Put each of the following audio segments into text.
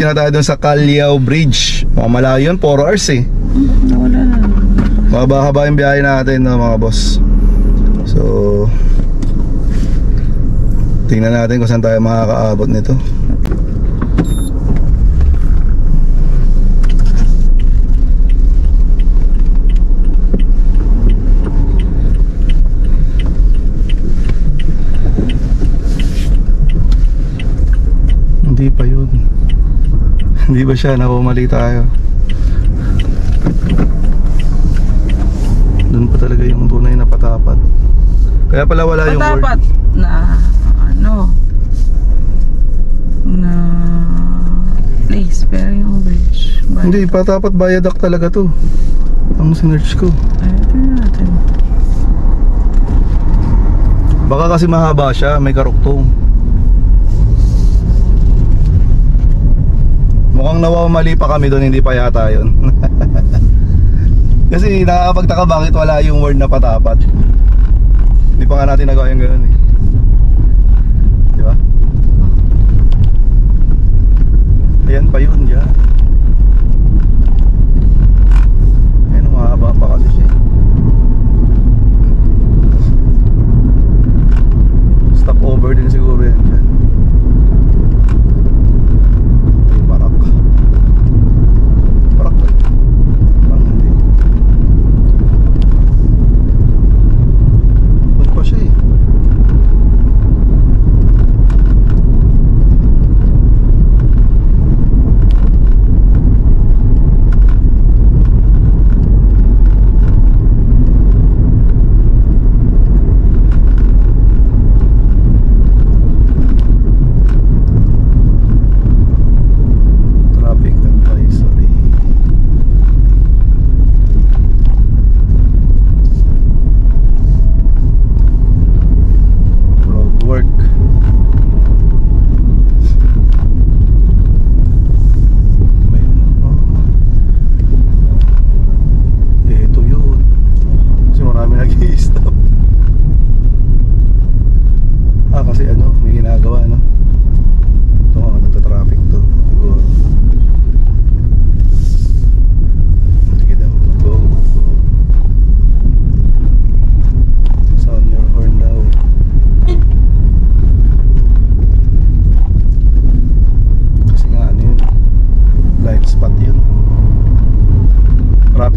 Diretso na tayo dun sa Callao Bridge. Mukhang malayo yun, 4 hours eh. Wala na. Mahaba-haba yung biyahe natin no, mga boss. So tingnan natin kung saan tayo makakaabot nito. Hindi pa yun. Hindi ba siya? Napumali tayo. Doon pa talaga yung tunay na patapat. Kaya pala wala yung word. Patapat na ano na place, pero yung bridge Hindi, patapat viaduct talaga to. Ang sinearch ko. Ay, tingnan natin. Baka kasi mahaba siya, may karuktong. Mukhang nawamali pa kami doon, hindi pa yata yun. Kasi nakakapagtaka bakit wala yung word na patapat. Hindi pa nga natin nagawa yung gano'n eh. Di ba? Ayan pa yun dyan. Ayan, mahaba pa kasi siya. Stop over din siguro yan dyan.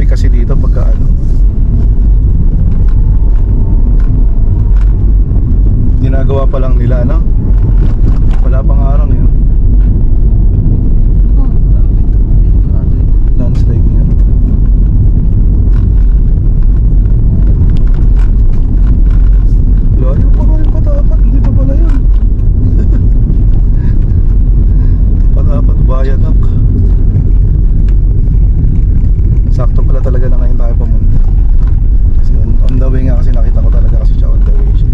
Kasi dito pagka ano ginagawa pa lang nila, no? Wala pang araw yun. Landslide niya. Layo pa kayo patapat, hindi pa pala yun. Patapat viaduct. Sakto pala talaga na ngayon tayo pumunta. Kasi on the way nga, kasi nakita ko talaga kasi siya on the way siya.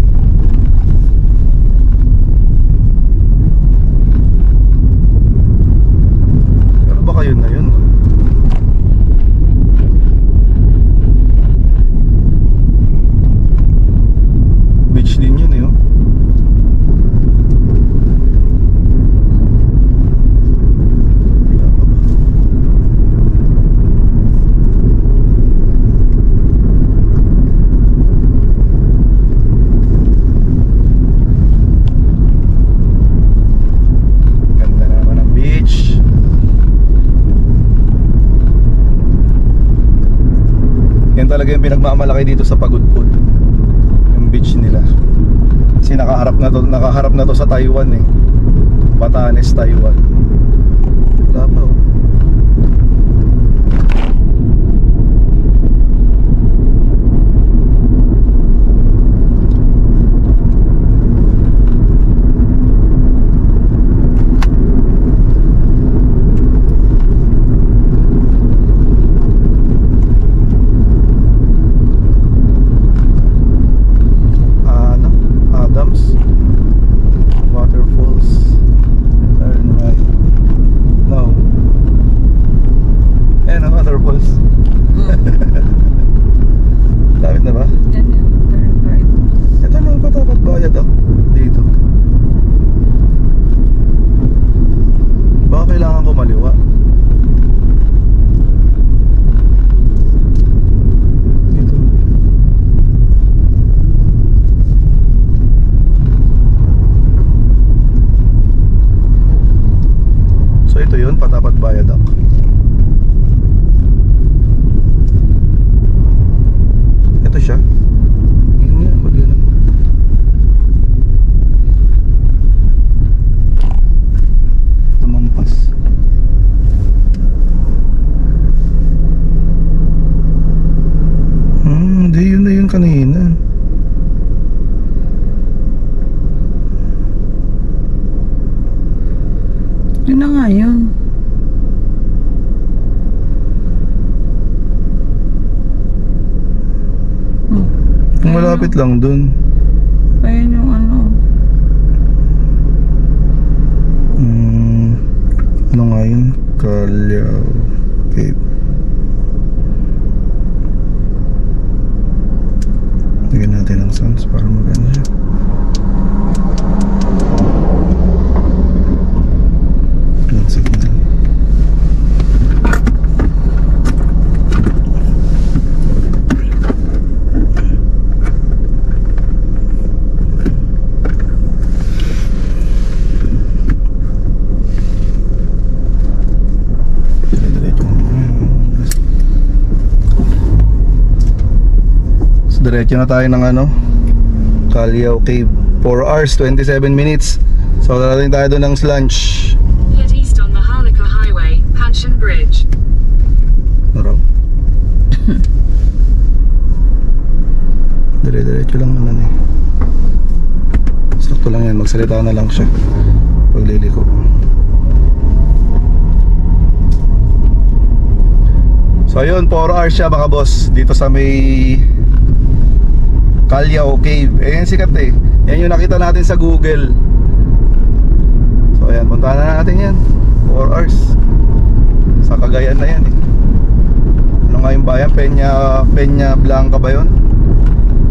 Pero baka yun na yun. Beach din yun eh. Talaga yung pinagmamalaki dito sa Pagudpud, yung beach nila. Kasi nakaharap na to sa Taiwan eh. Batanes, Taiwan. Wala pa oh. Waterfalls, turn right. Ito yun, Patapat Viaduct. Ito siya. Yun nga, wag yun. Tumampas. Hindi, yun na yun kanina. Yun na nga yun. Oh, Malapit lang dun. ayun yung ano. Ano nga yun? Calao Cave. Lagyan natin ng sounds para maganda siya. Ang signal. Diretso na tayo ng ano, Calao Cave. 4 hours, 27 minutes. So darating tayo doon ng lunch. Head east on Maharlika Highway, Panshin Bridge. Naraw. Dire-diretso lang naman eh. Sakto lang yan, magsalita na lang siya pagliliko. So ayun, 4 hours siya mga boss dito sa may Calao Cave. Ayan sikat eh. Yan yung nakita natin sa Google. So ayan, puntahan na natin yan. 4 hours. Sa Cagayan na yan eh. Ano nga yung bayan? Peña Blanca ba yun?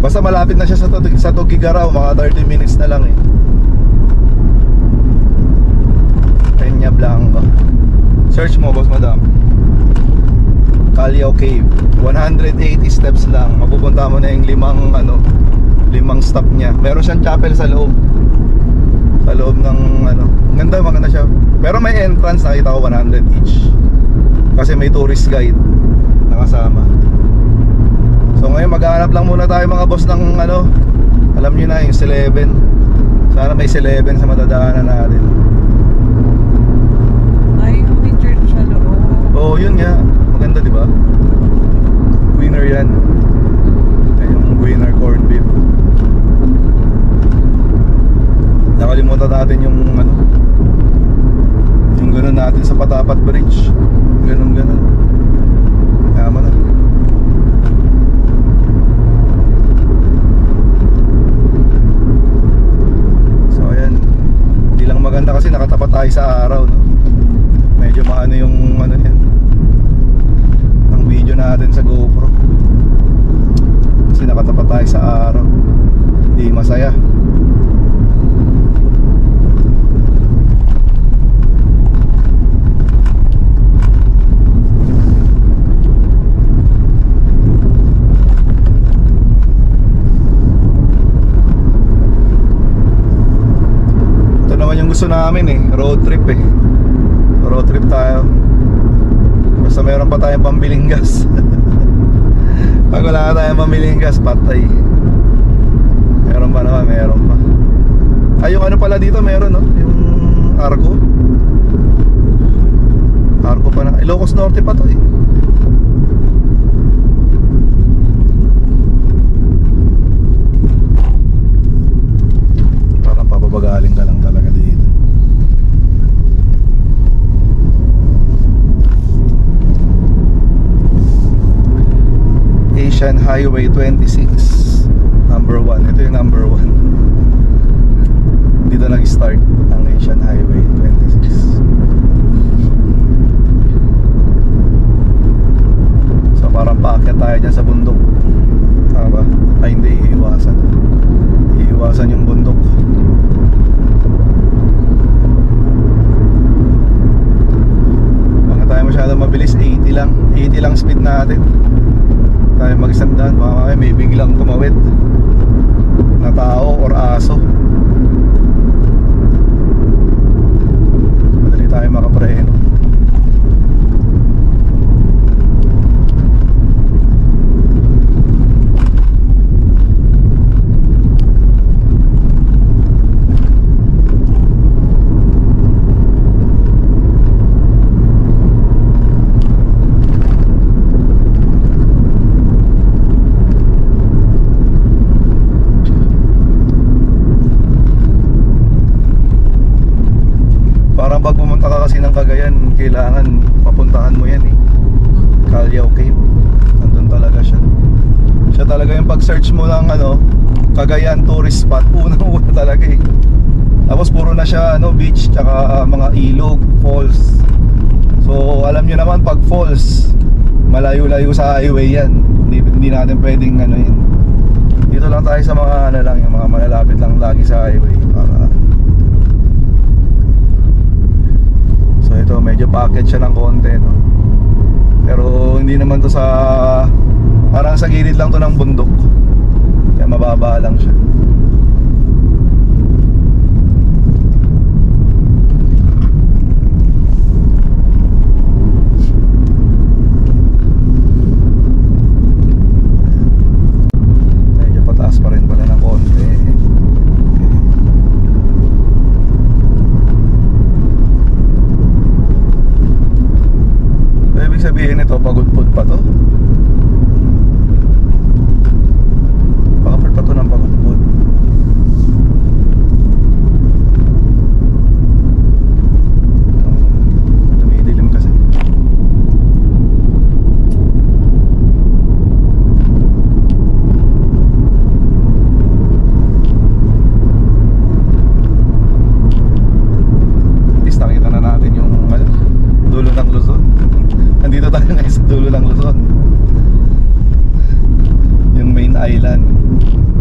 Basta malapit na siya sa Tugigaraw. Mga 30 minutes na lang eh. Peña Blanca. Search mo boss madam. Calao Cave. 180 steps lang. Mapupunta mo na yung limang stop niya. Meron siyang chapel sa loob. Sa loob ng maganda siya. Pero may entrance, nakita ko 100 each. Kasi may tourist guide nakasama. So ngayon maghanap lang muna tayo mga boss ng alam niyo na yung C11. Sana may C11 sa madadaanan natin. Ay, yung may church sa loob. Oo, yun nga. Maganda, di ba? Winner yan. Yan yung winner corned beef. Nakalimutan natin yung yung ganun natin sa Patapat Bridge. Ganun. Yaman na. So ayan. Hindi lang maganda kasi nakatapat tayo sa araw, no? Medyo maano yung yan, ang video natin sa GoPro kasi nakatapat tayo sa araw. Hindi masaya. Ito naman yung gusto namin eh, road trip eh. Road trip tayo. Basta meron pa tayong pambiling gas. Pag wala tayong pambiling gas, patay. Meron pa naman, meron pa. Ay, yung pala dito meron, no? Yung Arco. Arco pa na. Ilocos Norte pa to eh. Parang papabagaling ka lang talaga dito. Asian Highway 26 number 1. Ito yung number 1. Dito nag-start ang Asian Highway 26. So parang paakyat tayo dyan sa bundok. Tama ba? Ay hindi, iiwasan yung bundok. Huwag na tayo masyadong mabilis. 80 lang speed natin. Tayo mag-isandaan, baka may biglang tumawid na tao or aso. Madali tayo makapreno. kailangan papuntahan mo yan eh. Callao Cave. Nandun talaga siya. Siya talaga yung pag-search mo ng ano, Cagayan tourist spot, unang-una talaga eh. Tapos puro na siya ano, beach tsaka mga ilog, falls. So alam nyo naman pag falls, malayo-layo sa highway yan. Hindi natin pwedeng ano yun. Dito lang tayo sa mga ano lang, yung mga malalapit lang lagi sa highway para. So ito medyo packet siya ng konti no. Pero hindi naman to sa, parang sa gilid lang to ng bundok. Kaya mababa lang siya. Medyo pataas pa rin pala ng konti. So, ibig sabihin ito, pagudpod pa to. Pakapal pa to ng pagudpod. Dumidilim kasi. At least nakita na natin yung ano, dulo ng Luzon. Nandito tayo ngayon sa dulo ng Luzon, yung main island.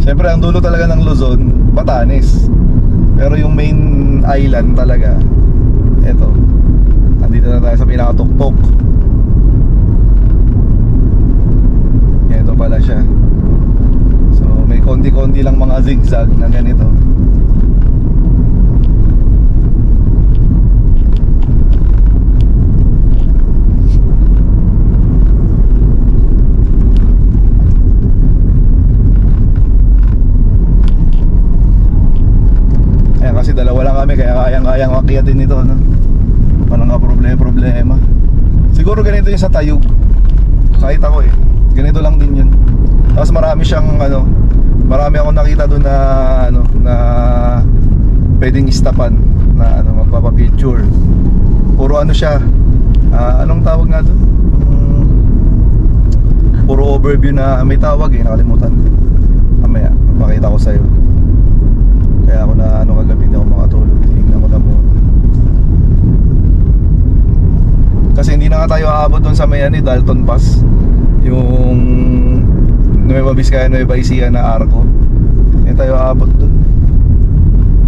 Siyempre ang dulo talaga ng Luzon, Batanes. Pero yung main island talaga, eto, nandito na tayo sa pinakatuktok. Eto pala siya. So may konti-konti lang mga zigzag na ganito. Kasi dalawa lang kami kaya kayang-kayang akyatin ito no? Walang nga problema. Siguro ganito yung sa Tayug. Kahit ako eh, ganito lang din yun. Tapos marami siyang ano, marami akong nakita doon na ano, na pwedeng istapan na ano, magpapapicture. Puro ano siya, anong tawag nga doon? Puro overview na may tawag eh, nakalimutan ko. Mamaya, mapakita ko sa'yo. Kaya ako na ano kagabi, hindi ako makatulog. Tinignan ko na muna. Kasi hindi na nga tayo aabot doon sa may ano, Dalton Pass. Yung Nueva Vizcaya, Nueva Ecija na arco. Hindi tayo aabot doon.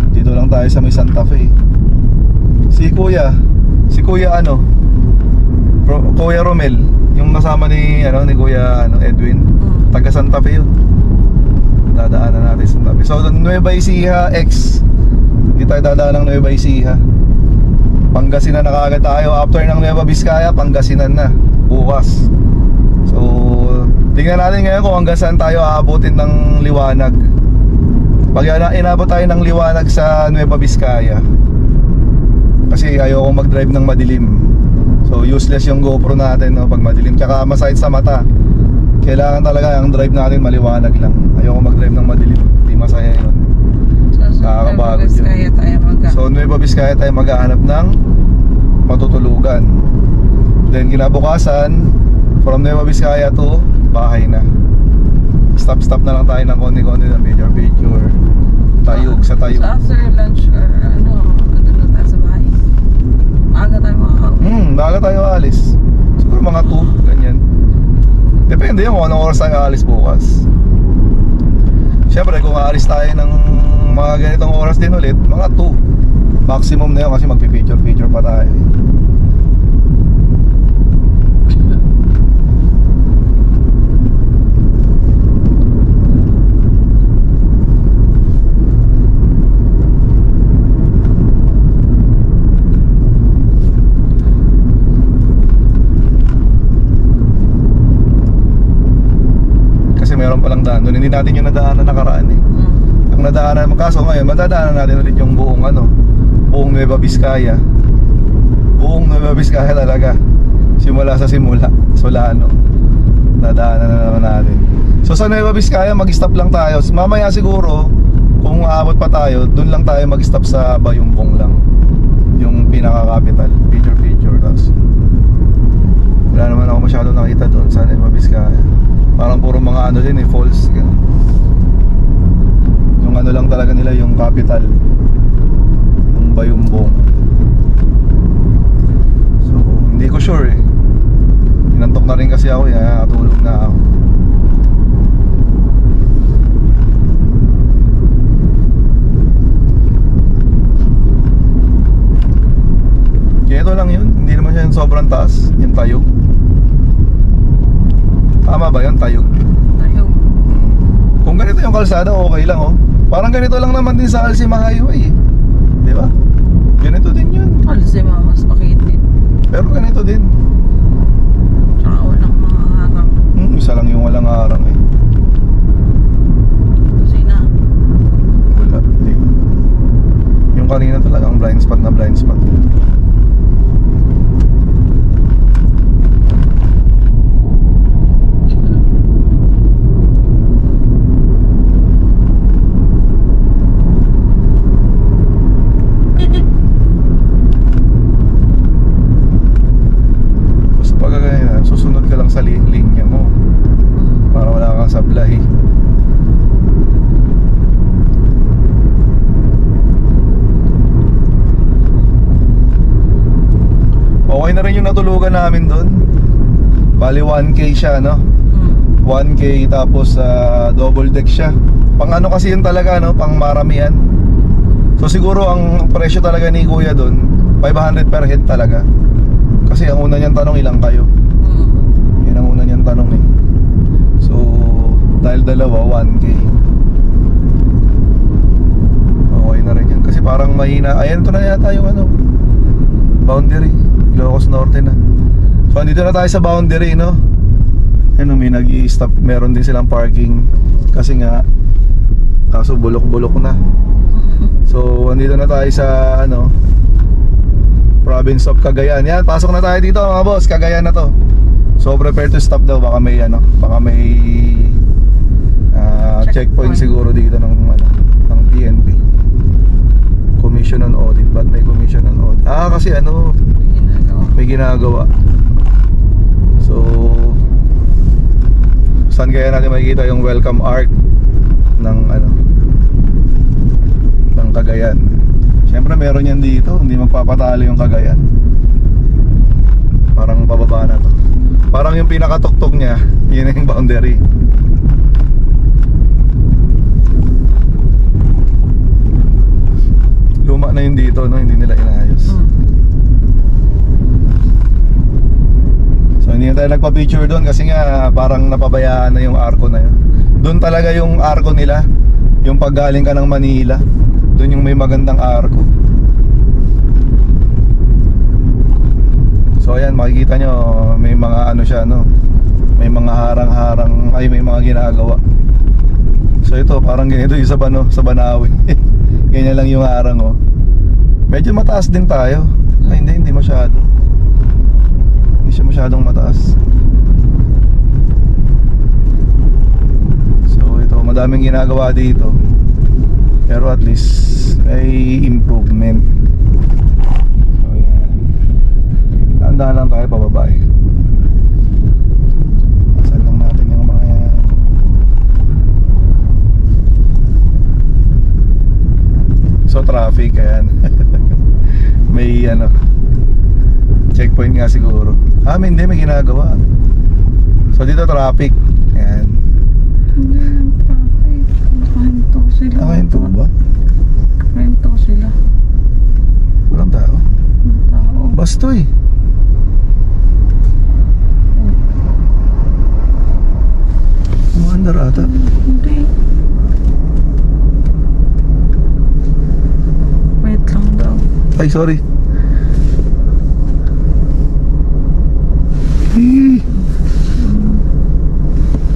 Dito lang tayo sa may Santa Fe. Si Kuya ano, Kuya Romel, yung kasama ni ano, ni Kuya ano, Edwin, taga Santa Fe yun. Dadaanan natin sa tabi. So Nueva Ecija X, hindi tayo dadaan ng Nueva Ecija. Pangasinan na kaagad tayo. After ng Nueva Vizcaya, Pangasinan na bukas. So tingnan natin ngayon kung hanggang saan tayo aabutin ng liwanag. Pag inabot tayo ng liwanag sa Nueva Vizcaya, kasi ayoko mag-drive ng madilim. So useless yung GoPro natin no, pag madilim. Tsaka masakit sa mata. Kailangan talaga ang drive natin maliwanag lang. Ayoko mag-drive ng madilim. Hindi masaya yun. Nakakapagod yun. So Nueva Vizcaya tayo maghahanap ng matutulugan. Then kinabukasan, from Nueva Vizcaya to bahay na. Stop na lang tayo ng konti-konti ng picture. Tayog sa Tayog. So after lunch or ano, andun na tayo sa bahay. Maaga tayo makakauwi. Maaga tayo alis. Siguro mga 2, ganyan. Depende yung kung anong oras tayo aalis bukas. Siyempre kung aalis tayo ng mga ganitong oras din ulit, mga 2 maximum na yun kasi magpipicture pa tayo. Meron palang daan doon, hindi natin yung nadaanan nakaraan eh. Ang nadaanan, kaso ngayon madadaanan natin ulit yung buong ano, buong Nueva Vizcaya. Buong Nueva Vizcaya talaga, simula sa Solano, nadaanan na naman natin. So sa Nueva Vizcaya mag-stop lang tayo. Mamaya siguro kung aabot pa tayo, doon lang tayo mag-stop sa Bayumbong lang, yung pinaka-capital. Picture tapos ano din eh, falls. Ganun. Yung ano lang talaga nila, yung capital, yung Bayumbong. So hindi ko sure eh. Inantok na rin kasi ako, nakatulog na ako. Kaya ito lang yun, hindi naman siya yung sobrang taas, yung Tayog. Tama ba yun, Tayog? Tayo. Kung ganito yung kalsada, okay lang oh. Parang ganito lang naman din sa Alcima Highway eh. Di ba? Ganito din yun. Alzheimer, mas makitid. Pero ganito din. Tsaka walang mga harap. Isa lang yung walang harang eh. Kasi na. Wala, hindi. Yung kanina talagang blind spot na blind spot. Basta pag ganyan, susunod ka lang sa linya mo para wala kang sablay. Okay na rin yung natulugan namin doon. Bali 1K siya, no? 1K tapos double deck siya. Pang ano kasi yun talaga, no? Pang maramihan. So siguro ang presyo talaga ni Kuya doon 500 per head talaga. Kasi ang una niyang tanong, ilang kayo? Yun ang una niyang tanong eh. So dahil dalawa, 1K. Okay na rin yun. Kasi parang mahina. Ayan, ito na yata yung ano, boundary, Ilocos Norte na. So andito na tayo sa boundary, no? Ano, may nag-i-stop. Meron din silang parking. Kasi nga, kaso bulok-bulok na. So andito na tayo sa ano, province of Cagayan. Yan, pasok na tayo dito mga boss. Cagayan na to. So prepare to stop daw. Baka may ano, baka may checkpoint siguro dito ng ano, ng PNP. Commission on Audit. Ba't may commission on audit? Kasi ano, may ginagawa. So saan kaya natin makikita yung welcome art ng ano, ng Cagayan? Siyempre meron yan dito. Hindi magpapatalo yung Cagayan. Parang pababa na to. Parang yung pinakatuktok niya, yun na yung boundary. Luma na yun dito, no? Hindi nila inayos. So hindi na tayo nagpa-picture doon kasi nga parang napabayaan na yung arko na yun. Doon talaga yung arko nila. Yung paggaling ka ng Manila, doon yung may magandang arko. So ayan, makikita nyo may mga ano siya, no? May mga harang-harang, ay may mga ginagawa. So ito parang ganito yung sa Banawi. Ganyan lang yung harang, oh. Medyo mataas din tayo. Ay hindi masyado. Hindi siya masyadong mataas. So ito, madaming ginagawa dito. Pero at least may improvement. So yan. Tandaan lang tayo pababa eh. Pasan lang natin yung mga yan. So traffic, ayan. May ano, checkpoint nga siguro. Hindi, may ginagawa. So dito traffic. Ayan. Hindi lang traffic. Nakahinto sila. Nakahinto ba? Nakahinto sila. Walang tao. Ang tao. Bastoy. Umaandar ata. Hindi. Wait lang daw. Ay, sorry.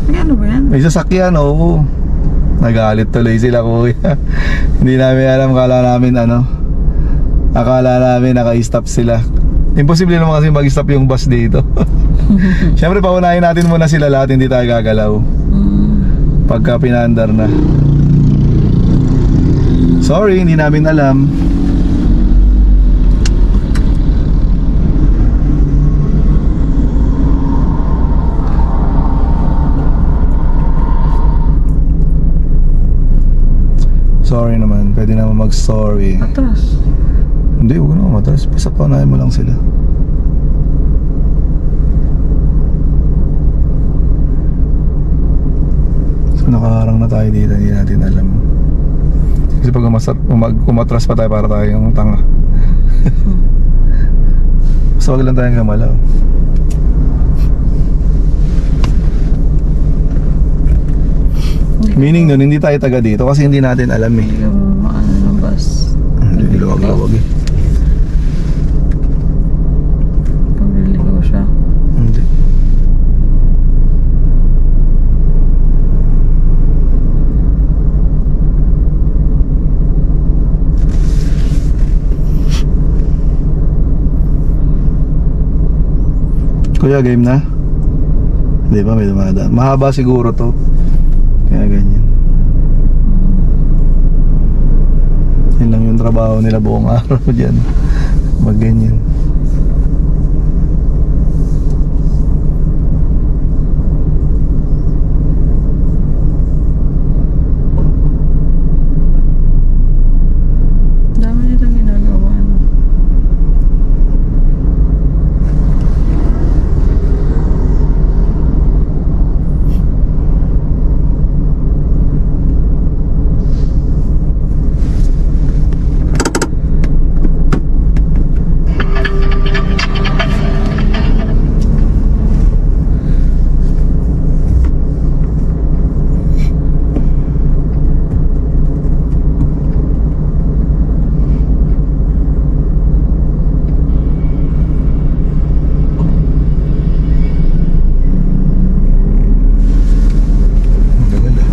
May ano ba yan? May sasakyan, oo. Nagalit tuloy sila, kuya. Hindi namin alam, akala namin naka-stop sila. Imposible naman kasi mag-stop yung bus dito. Siyempre paunahin natin muna sila lahat, hindi tayo gagalaw pagka pinaandar na. Sorry, hindi namin alam. pwede naman mag-story. Atras. Hindi, huwag na matras. Basta paunahin mo lang sila. So nakaharang na tayo dito, hindi natin alam. Kasi pag umatras pa tayo para tayong tanga. Basta wag lang tayong gamalaw. Meaning nun, hindi tayo taga dito kasi hindi natin alam eh. Hindi mo maano ng bus. Hindi, luwag-luwag eh. Pagliligaw siya. Hindi. Kuya, game na? Hindi ba, may dumadaan. Mahaba siguro to. Kaya ganyan. Yun lang yung trabaho nila buong araw dyan. Mag ganyan. Dami nilang ginagawa, no? Magagal ah.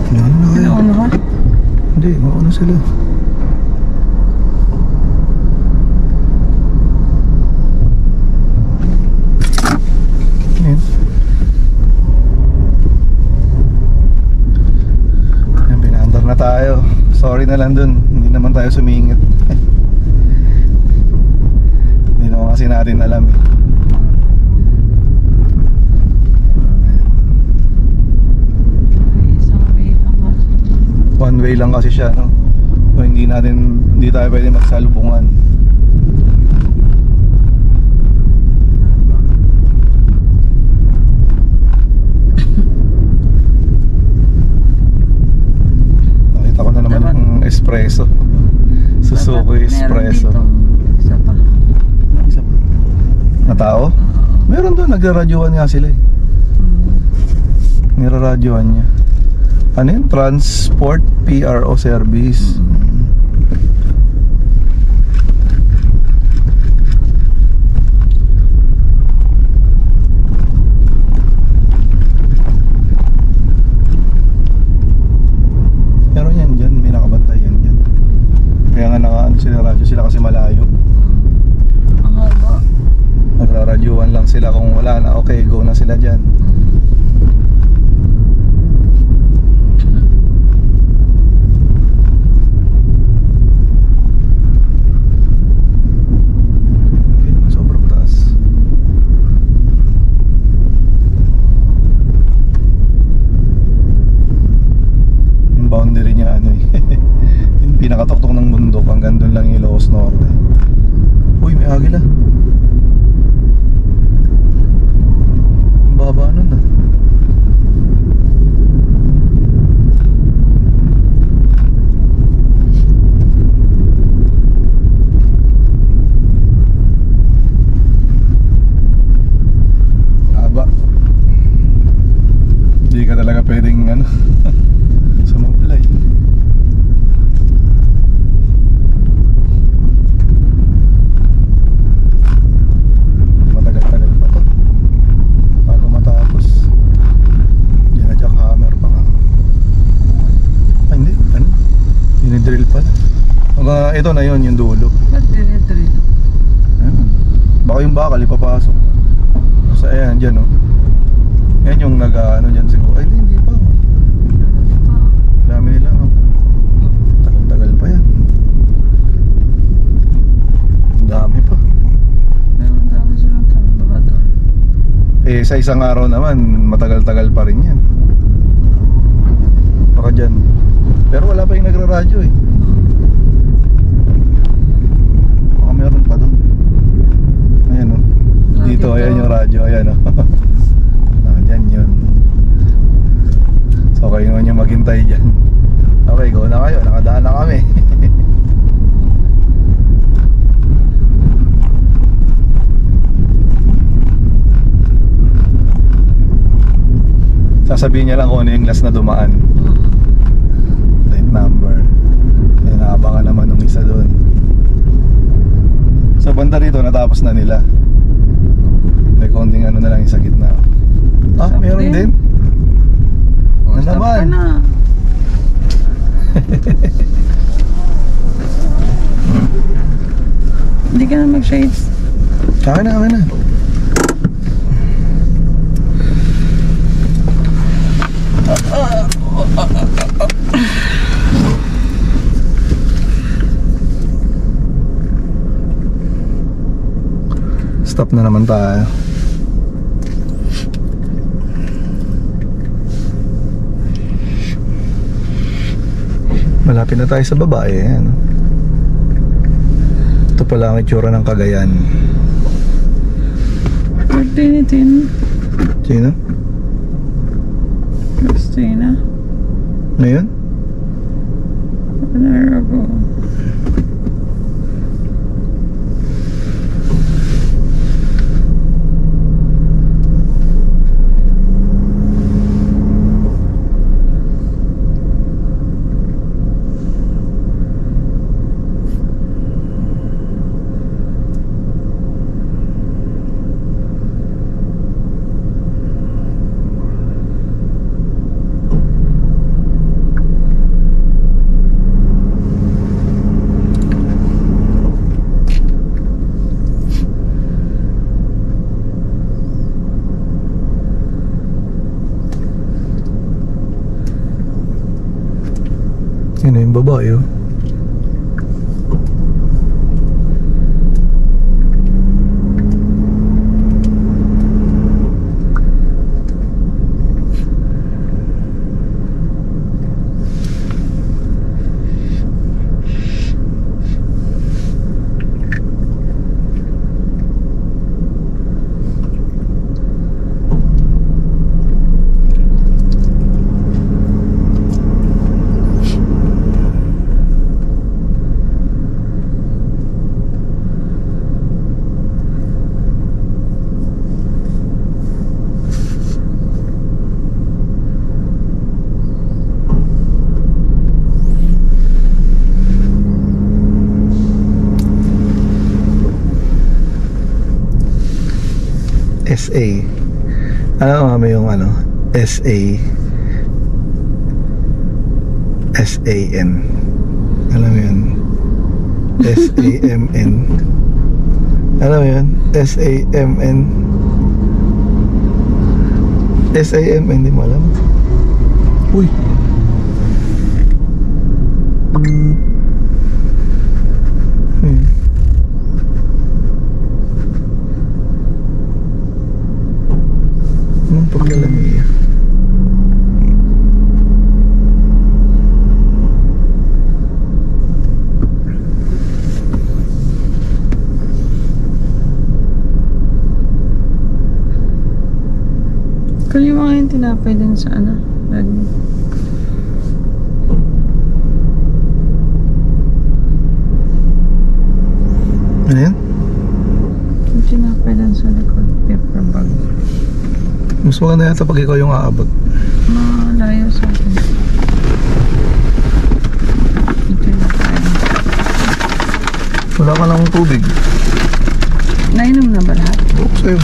Yan na kaya. Ano ka? Hindi, mauna sila. Yan. Yan, pinaandar na tayo. Sorry na lang dun. Hindi naman tayo sumingit. Hindi naman kasi natin alam eh. Isang way lang kasi. One way lang kasi siya, no? So, hindi tayo pwede magsalubungan. Nakita ko na naman Dapat- yung espresso. Suzuki Meron espresso. ditong isa pa. Isa pa. Na tao? Oo. Meron doon, nagraradyohan nga sila eh. Niraradyohan niya. Ano yun? Transport PRO service. Meron yan dyan, may nakabantay yan dyan. Kaya nga naka sila sila kasi malayo. Ang haba. Nagraradyuhan lang sila kung wala na, okay, go na sila dyan. Hindi naman sobrang taas. Yung boundary niya ano eh. Yung pinakatuktok ng bundok, hanggang doon lang yung Ilocos Norte. Uy, may agila. baba nun ah. Haba. Hindi ka talaga pwedeng ano sumablay. Matagal-tagal pa to bago matapos. Hindi na jackhammer pa nga. Ay hindi, ano? Dinidrill pala. Ito na yun, yung dulo. Ba't dinidrill? Ayan. Baka yung bakal ipapasok. So ayan, dyan oh. Yan yung ano dyan siguro. Ay hindi pa oh. Dami nila oh. Tagal-tagal pa yan. Ang dami pa. Meron dami silang trabador. Eh sa isang araw naman matagal-tagal pa rin yan. Baka dyan. Pero wala pa yung nagra-radyo eh. Baka meron pa doon. Ayan oh. Dito ayan yung radyo. Ayan oh. Dyan yun. So kayo naman yung maghintay dyan. Okay, go na kayo. Nakadaan na kami. Sasabihin niya lang kung ano yung last na dumaan. Plate number. Kaya naabangan naman nung isa doon. Sa banda rito natapos na nila. May konting ano na lang yung sa gitna. Ah, Stop meron din? Oh, Ano stop naman? ka na. Hindi ka na mag-shades. Kaya na, kaya na. Stop na naman tayo. Malapit na tayo sa baba eh. Ano? Ito pala ang itsura ng Cagayan. Birthday ni Tin. Sino? Christina. Ngayon? 1 hour ago. Yun na yung babae oh. SA. Ano kami yung ano? SA. SAN. Alam mo yun? SAMN. Alam mo yun? SAMN. SAMN, di mo alam? Uy! Anong paglalamiya? tinapay din sa ano. Ano yan? Yung tinapay din sa likod. Paper bag. Mas maganda yata pag ikaw yung aabot. Malayo sa akin. Ito yung tinapay. Wala ka lang tubig. Nainom na ba lahat? Buok sa'yo.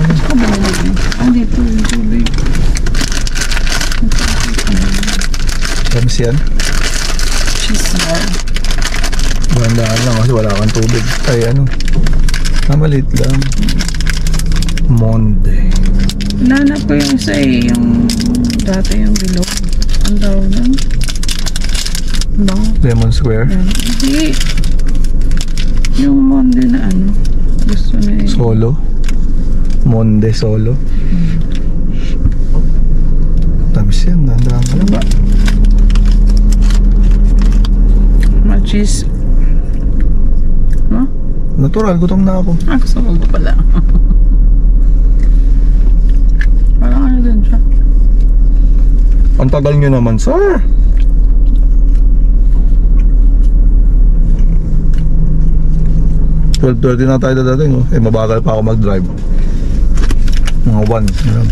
Ako ba nalagay? Dito yung tubig. Tamis yan. Cheese ball. Bandaan lang kasi wala kang tubig. Ay ano. Maliit lang. Monde. Nanap ko yung isa eh. Yung dati yung bilog. Ang tawag nun? Bang? Lemon Square. Yan. Hindi. Yung monde na ano. Gusto na eh. Solo. Monde Solo. Tamis yan. Dandaan ka lang ba? Cheese. No? Natural. Gutom na ako. Gusto mo ba pala? Parang ano din siya. Ang tagal nyo naman, sir. $12:30 na tayo dadating, oh. Eh, mabagal pa ako mag-drive. Mga 1. Ayan.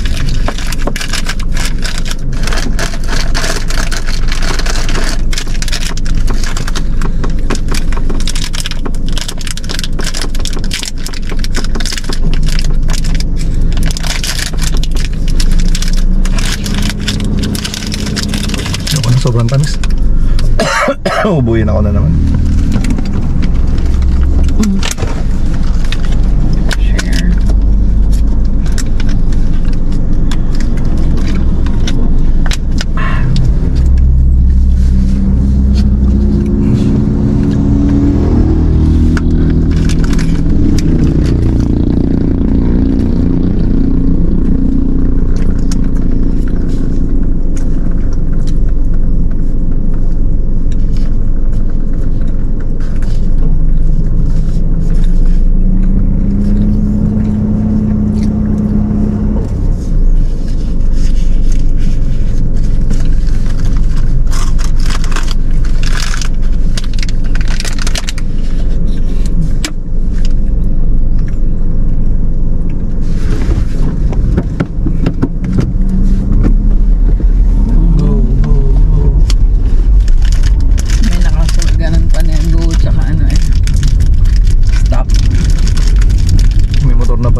Ako na sobrang tamis. Ubuhin ako na naman. Share.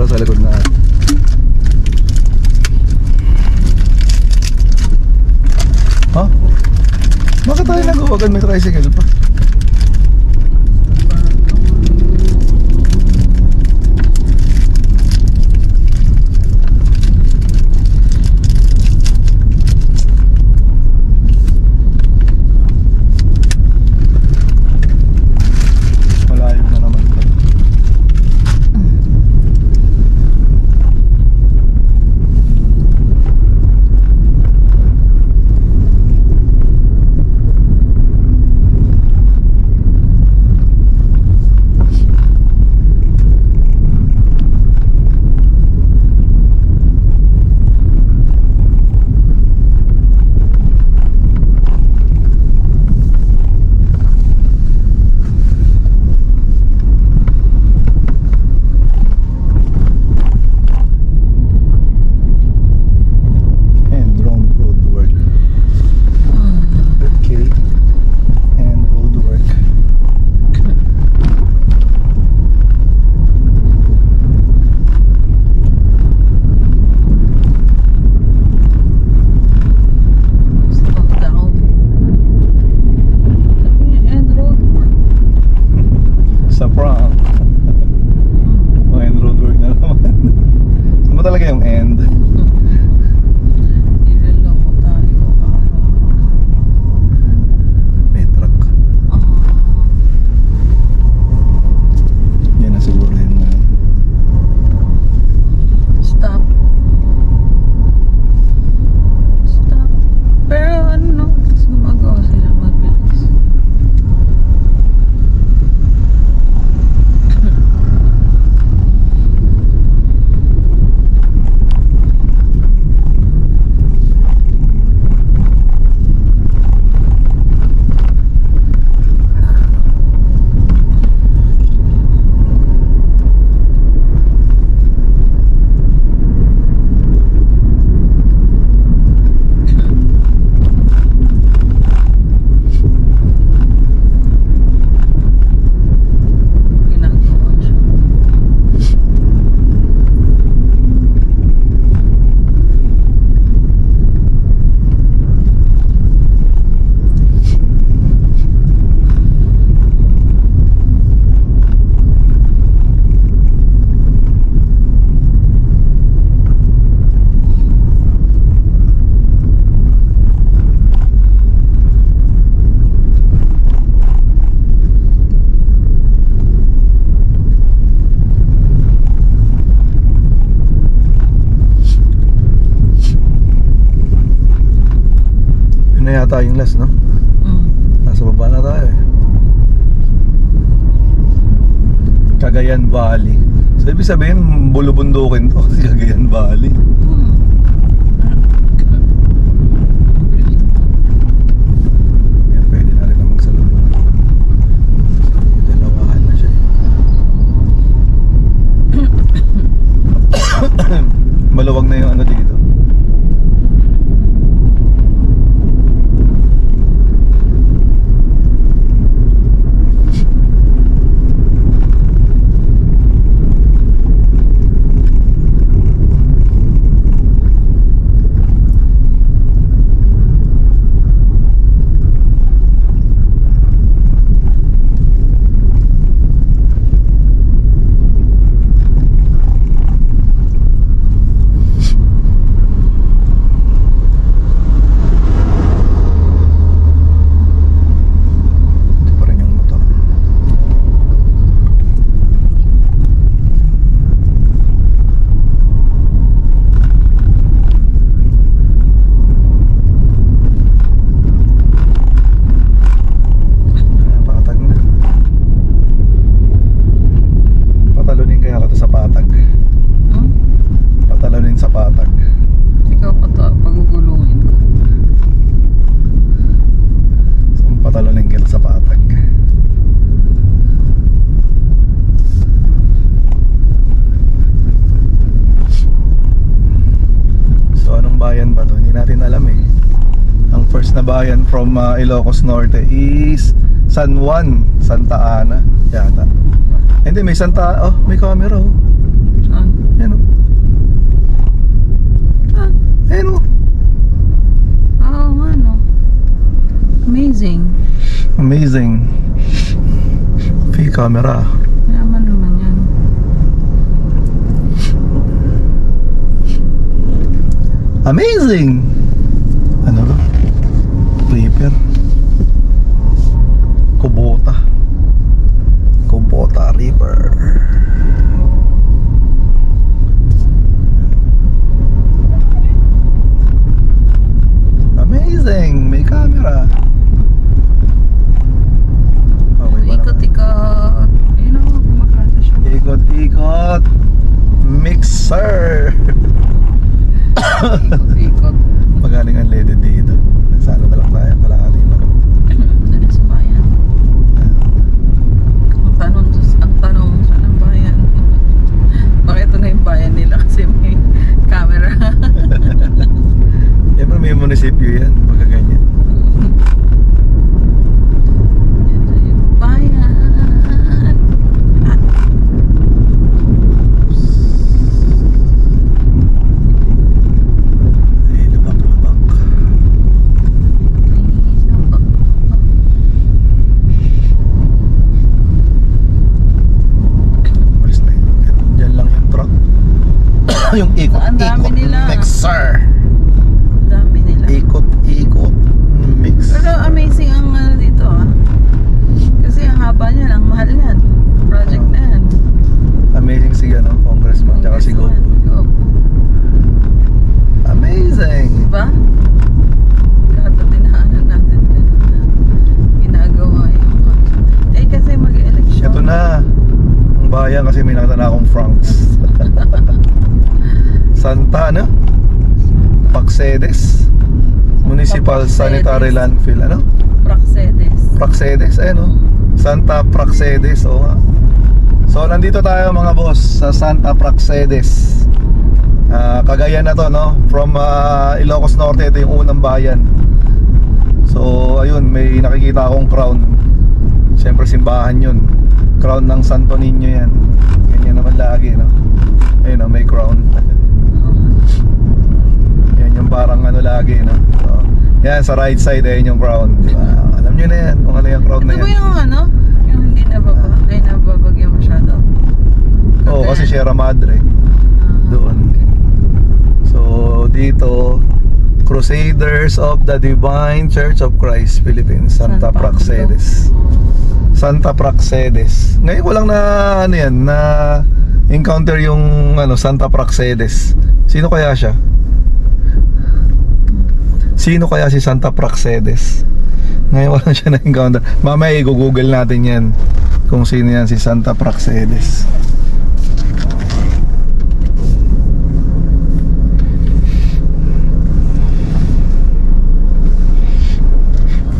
Sa likod na. Ha? Bakit tayo nag-uwagan? May tricycle pa. Malayo na naman. na yata yung last, no? Nasa baba na tayo eh. Cagayan Valley. So ibig sabihin bulubundukin to si Cagayan Valley. Yan, pwede na rin na magsalubong. Dalawahan na siya eh. Maluwag na yung ano dito. Bayan from Ilocos Norte is San Juan, Santa Ana yata. Hindi, may Santa, oh, may camera oh. Saan? Ayan oh. Saan? Ayan oh. Oo nga no. Amazing. Amazing. May camera. Yaman naman yan. Amazing. Ano to? Clipper. Kubota River. Amazing, may camera. Okay, Ikot-ikot. Ayun ako, kumakanta siya. Ikot-ikot. Mixer. Ikot-ikot. Magaling ang lady dito. Nagsalo na lang tayo. Kalahati pa lang. Dali sa bayan. Ang tanong saan ang bayan? Bakit ito na yung bayan nila? Kasi may camera. Yan pa, may munisipyo yan. Pagka ganyan. Ito yung bayan. Ay, lubak-lubak. Malis na yun. Diyan lang yung truck. Yung Ang dami ikot-ikot nila. mixer. Dami nila. Ikot-ikot mix. Pero amazing ang ano dito ah. Kasi ang haba niyan, ang mahal yan. Project na yan. Amazing si ano, Congressman, tsaka si Gob. Gob. Amazing. Diba? Lahat na tinaanan natin ganun na ginagawa yung eh kasi mag-election. Ito na ang bayan kasi may nakita na akong Franks. Santa, ano? Praxedes Municipal Sanitary Landfill. Ano? Praxedes. Praxedes, no? Santa Praxedes, oo nga. So nandito tayo mga boss sa Santa Praxedes. Cagayan na to, no? From Ilocos Norte, ito yung unang bayan. So ayun, may nakikita akong crown. Siyempre simbahan yun. Crown ng Santo Niño yan. Ganyan naman lagi, no? Ayun, no? May crown. Yan yung parang ano lagi, no? So, yan, sa right side, ayun yung crown, diba? Alam nyo na yan, kung ano yung crown na Ito ba yan. yung ano? Yung hindi nababagyan masyado? Oo, kasi Sierra Madre doon. Okay. So dito, Crusaders of the Divine Church of Christ Philippines, Santa Saan pa Praxedes. Santa Praxedes. Ngayon ko lang na ano yan, na encounter yung ano, Santa Praxedes. Sino kaya siya? Sino kaya si Santa Praxedes? Ngayon wala siya na-encounter. Mamaya i-google natin yan kung sino yan si Santa Praxedes.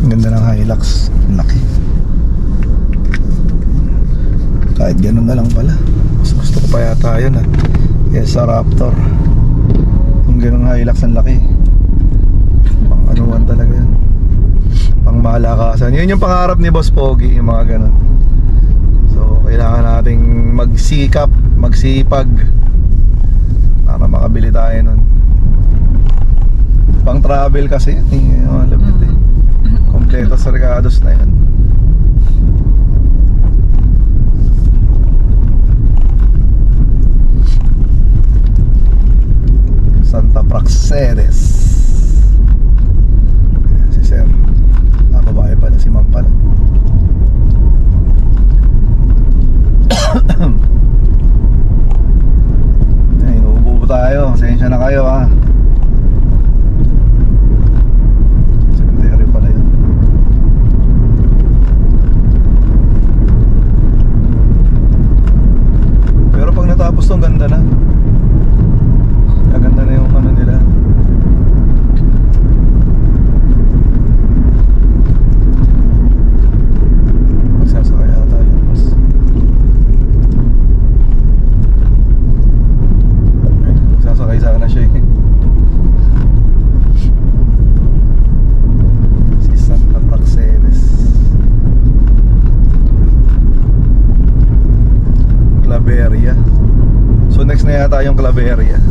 Ang ganda ng Hilux. Laki. Kahit ganun na lang pala. Mas gusto ko pa yata yun Sa Raptor. Yung ganun Hilux ang laki. Pang anuan talaga yun. Pang malakasan. Yun yung pangarap ni Boss Pogi, yung mga ganun. So kailangan nating magsikap, magsipag para makabili tayo nun. Pang travel kasi yun yung mga labit Kompleto sa regados na yan. Santa Praxedes. Ayan si Sir. Babae pala, si Ma'am pala. Ay, inuubo tayo. Sensya na kayo Cemetery pala yun. Pero pag natapos to, ganda na. Ganda na yung nila. Magsasakay ata yun mas. Magsasakay sana siya Si Santa Praxedes. Claveria. So next na yata yung Claveria.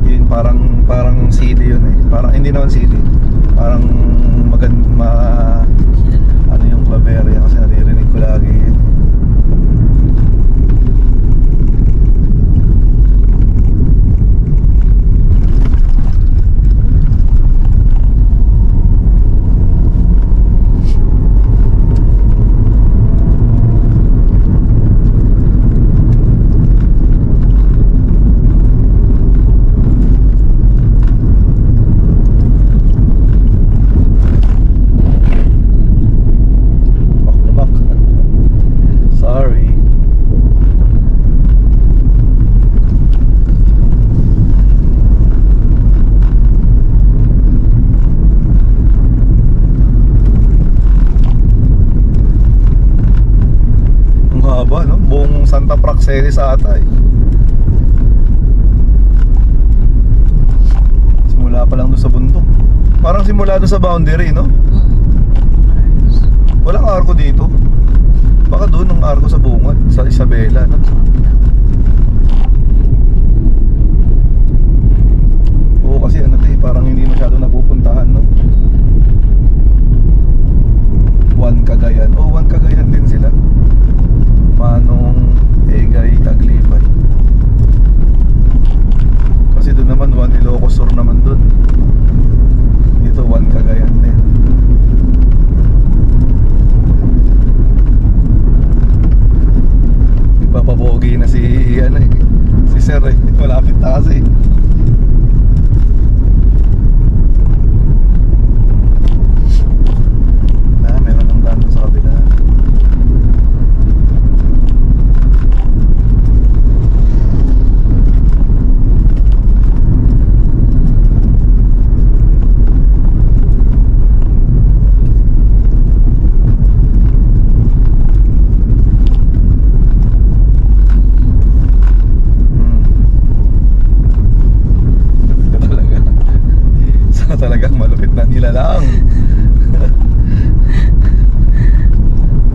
Yun parang CD yun Parang hindi naman CD. Parang ano yung Claveria kasi naririnig ko lagi yun. Buong Santa Praxedes ata Simula pa lang doon sa bundok. Parang simula doon sa boundary, no? Walang arko dito. Baka doon ang arko sa bungad, sa Isabela, no? Oo, kasi parang hindi masyado napupuntahan, no? One Cagayan. One Cagayan din sila. Manong, Egay, Taglibay. Kasi doon naman One Ilocos Sur naman doon. Dito One Cagayan din. Ipapabogi na si Sir malapit na kasi. Meron ng daan sa kabila. Talagang malupit na nila lang.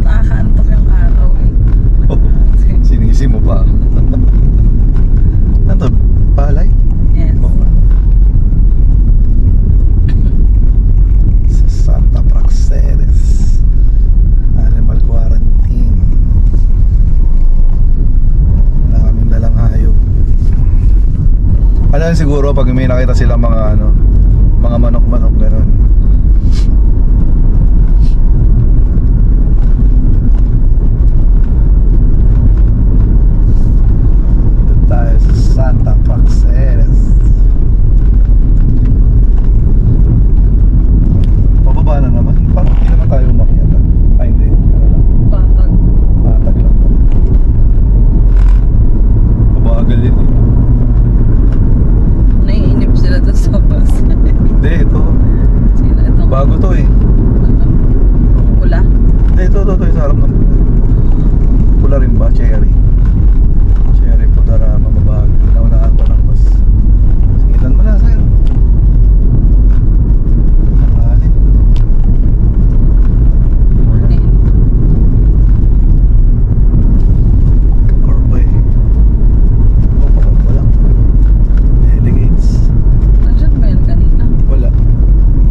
Nakakantok yung araw Sinisi mo pa. Ano to? Palay? Yes. Sa Santa Praxedes Animal Quarantine. Wala kaming dalang hayop. Alam siguro pag may nakita silang mga mga manok-manok gano'n. Dito tayo sa Santa Praxedes. ito sa harap ng pula rin ba? Cherry Pudarama, mabahagi. Naunahan ko ng bus. Singitan mo na sa'yo. Nakahalin. Corbay. Wala. Delegates. Nandiyan ba yan kanina? Wala.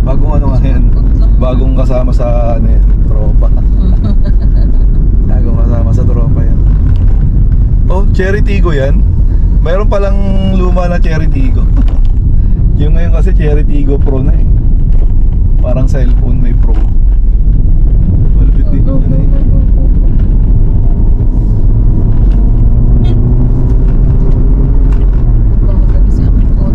Bagong ano nga yan. Bagong kasama sa ano yan, tropa. Bagong kasama sa tropa yan. Oh, Cherry Tigo yan. Mayroon palang luma na Cherry Tigo. Yung ngayon kasi Cherry Tigo Pro na eh. Parang cellphone may Pro. Malupit din yun eh. Baka kasi ako ko.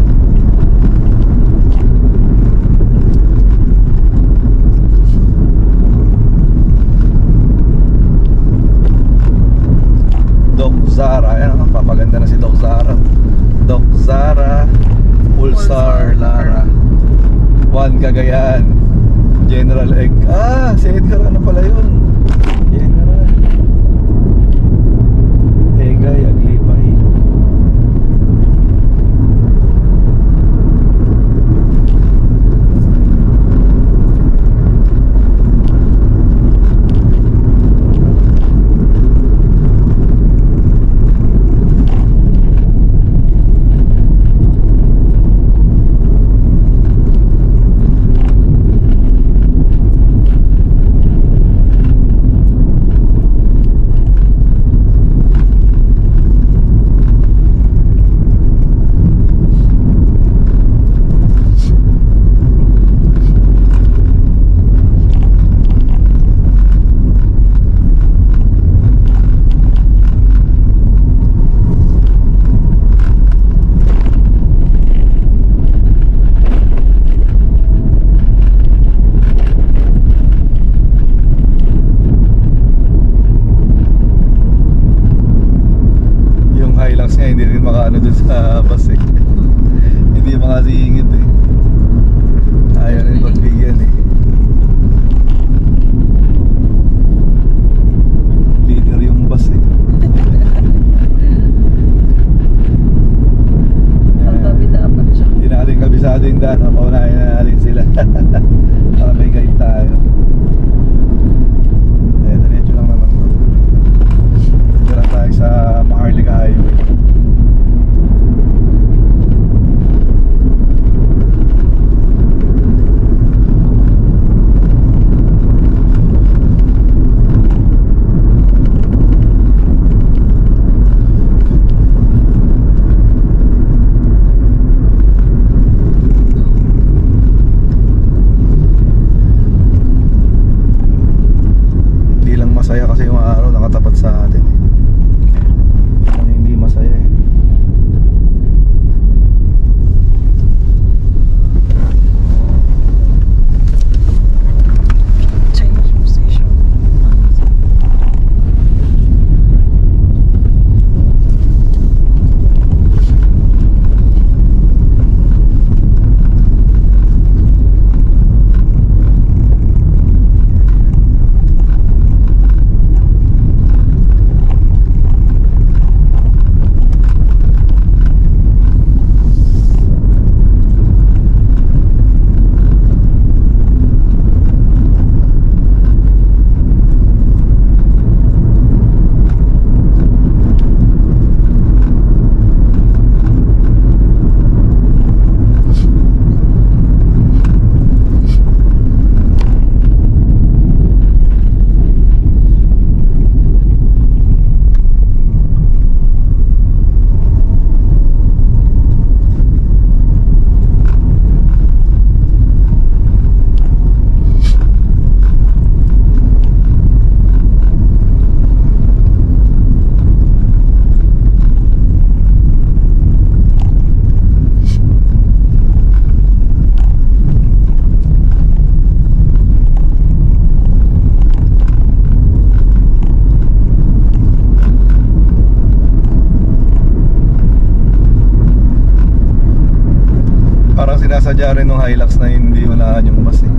Doc Zara, ayan ang papaganda na si Doc Zara. Doc Zara, Pulsar Lara, Juan Cagayan, General Egg. Ah, si Edgar ano pala yun? General Egay Aglipay. Hilux nga hindi rin makaano dun sa bus eh. Hindi makasingit eh. Ayaw rin pagbigyan eh. Leader yung bus eh. Ang tabi dapat siya. Hindi natin kabisado yung daan. Paunahin na natin sila. Para may guide tayo. Diretso lang naman to. Dito lang tayo sa Maharlika Highway. Masaya kasi yung araw nakatapat sa atin eh. Ang hindi masaya eh. Change position. Parang sinasadya rin ng Hilux na hindi unahan yung bus eh.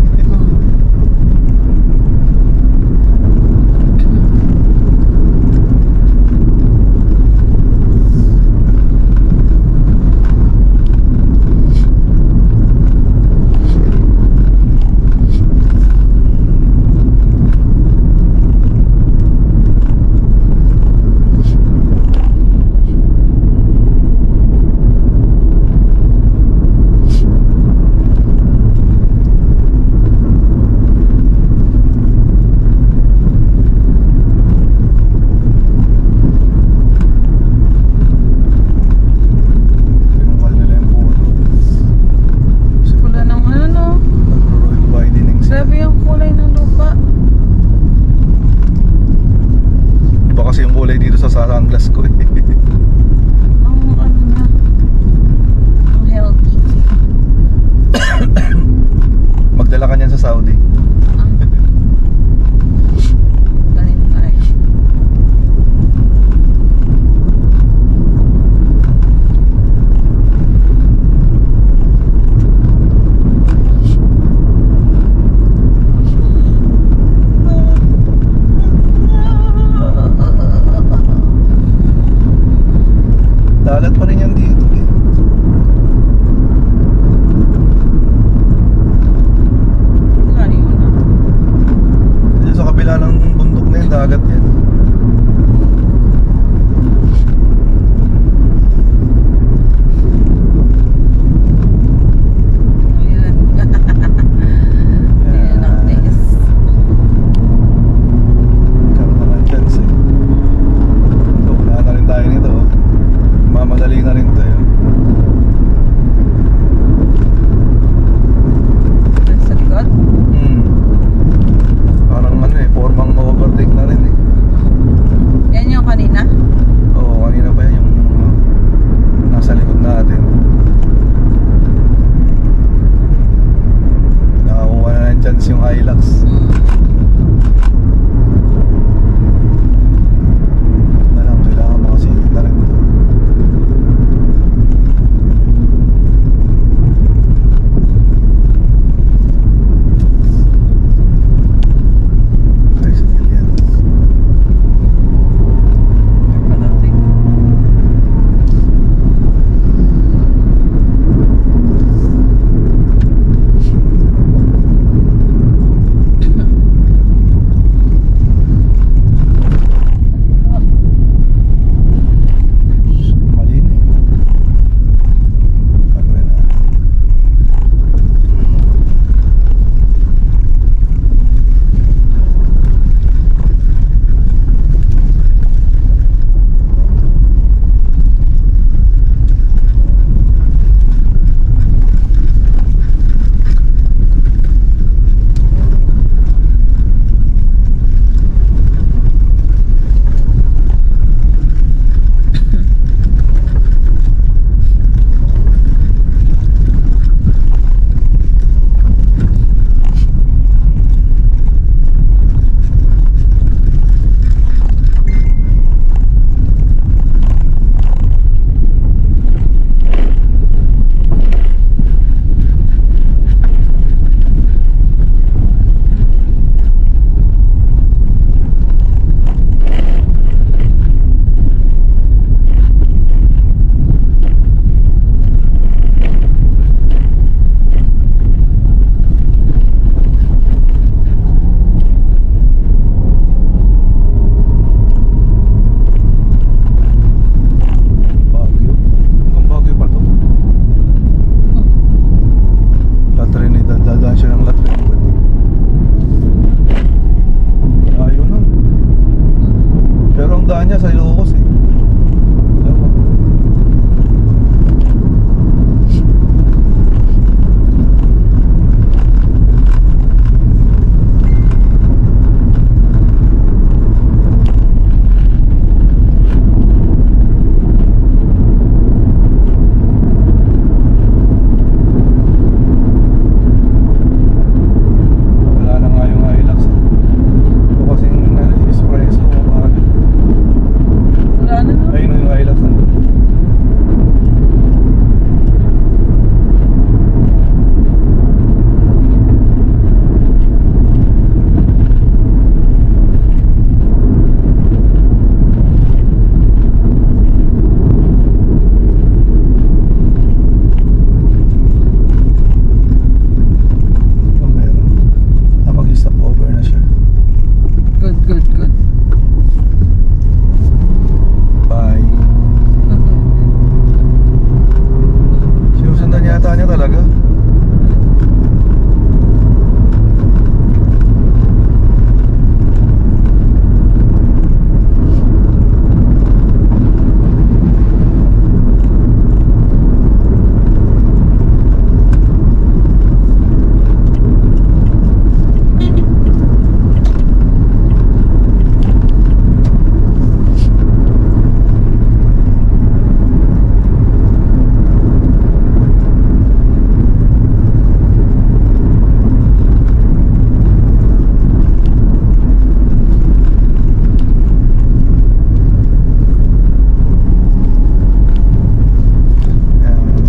Hilux. Na lang, kailangan makasingit na rin. Ay, saglit yan. Padating. Mali na eh. Ano yun ah? Baguio? Hanggang Baguio pa to? La Trinidad, dadaan siya ng La Trinidad. Layo nun. Pero ang daan niya sa Ilocos eh. Diba? Wala na nga yung Hilux eh. Ito kasing espresso, mahal. Wala na no? Ayun yung Hilux nandun. Oh, meron. Mag-stop over na siya. Good, good, good. Bye. Sinusundan yata niya talaga.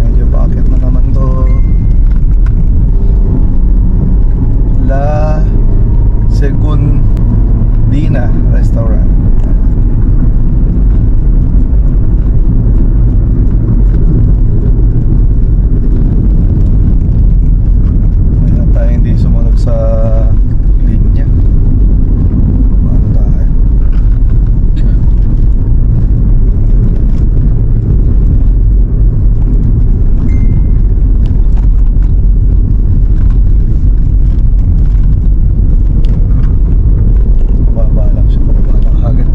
Medyo bakit na naman to. La Segundina Restaurant. Mayroon tayo hindi sumunod sa linya. Paano tayo? Mababa lang siya, mababa lang agad.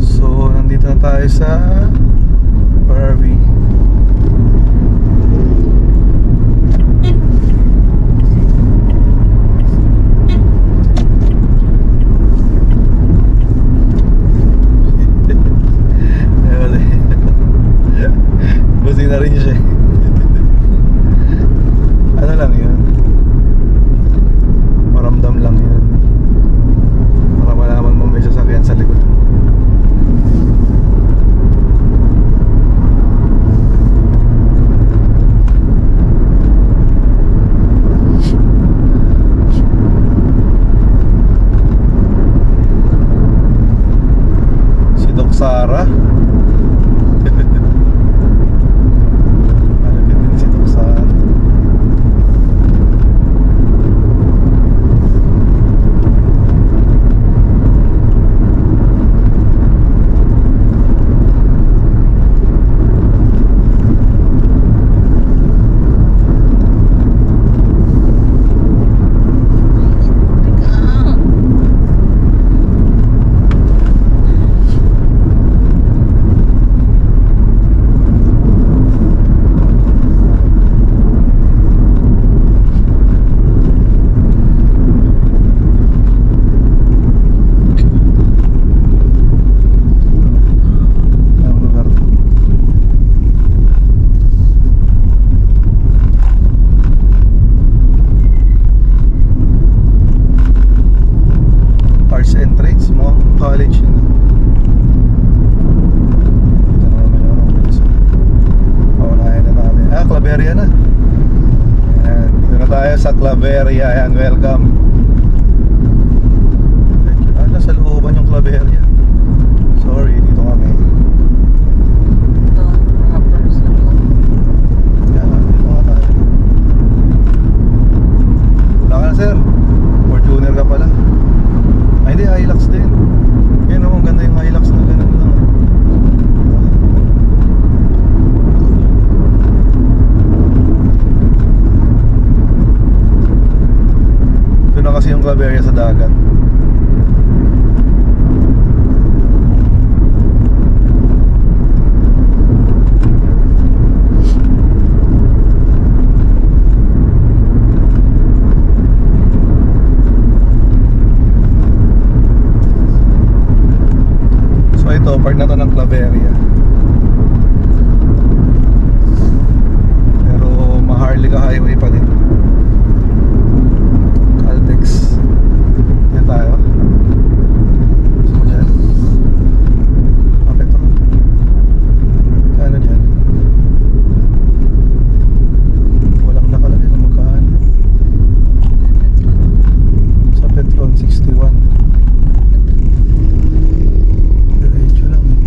So, nandito na tayo sa Barbie. Bumili na rin siya. Ano lang yun? Maramdam lang yun. Para malaman mo may sasakyan sa likod. Si Doc Sara. Malapit din si Doc Sara. Ang lugar to. Arts and Trades, mukhang college yun. Ito na naman yun. Paunahin na natin. Claveria na. Ayan, dito na tayo sa Claveria. Ayan, welcome. Nasa looban yung Claveria. Sorry, dito kami. Ito, mga personal. Ayan, dito nga tayo. Wala ka na, sir. Fortuner ka pala. Ay, hindi, Hilux din. Yan o, ang ganda yung Hilux na ganun lang. Ito na kasi yung Claveria sa dagat. So ito, part na to ng Claveria. Pero Maharlika Highway pa din. Caltex. Yan tayo. Gusto mo dyan? Petro. Kano dyan? Walang nakalagay na magkaan. Sa Petron 61. Diretso lang eh.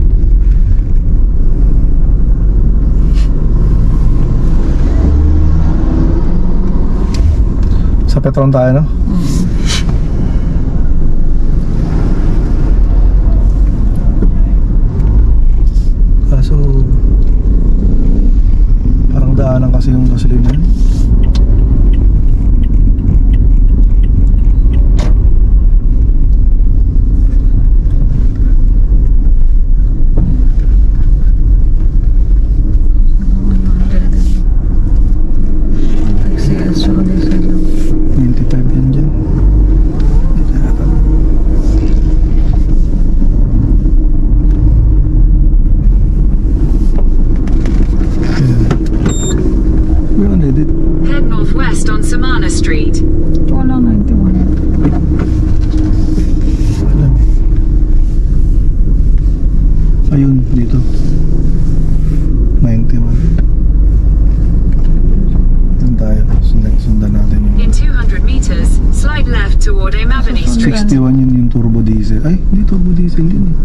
Sa Petron tayo, no? Kaso parang daanan kasi yung gasolina. Nagsiyas siya kung isa lang. 95 yan dyan. Dito yata. Yun, edit. Head northwest on Samana Street. Wala 91. Alam. Ayun, dito. 91. Yan tayo. Sundan natin In yung 200 meters, slide left toward Amavany Street. 61 yun yung turbo diesel. Ay, hindi turbo diesel yun eh.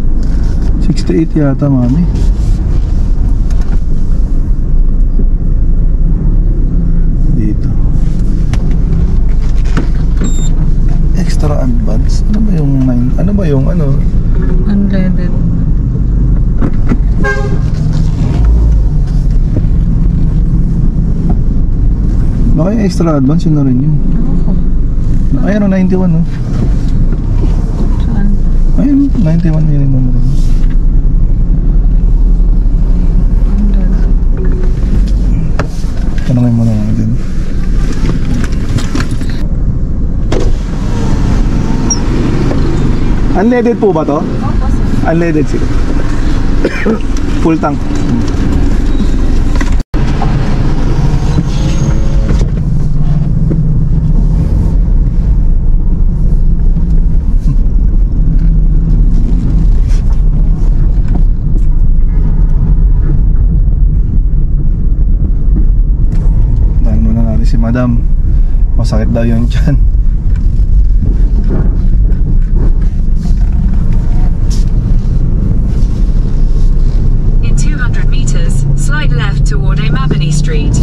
68 yata, mami. Dito. Extra advance. Ano ba yung 9? Ano ba yung ano? Unleaded. Baka yung extra advance yun na rin yun. Ako. Ayun, 91 no? Saan? Ayun, 91 yun yung numero. Unleaded. Tanongin mo na natin. Unleaded po ba to? Opo, sir. Unleaded sila. Full tank. madam. Masakit daw yung tiyan. In 200 meters, slide left toward Amabany Street.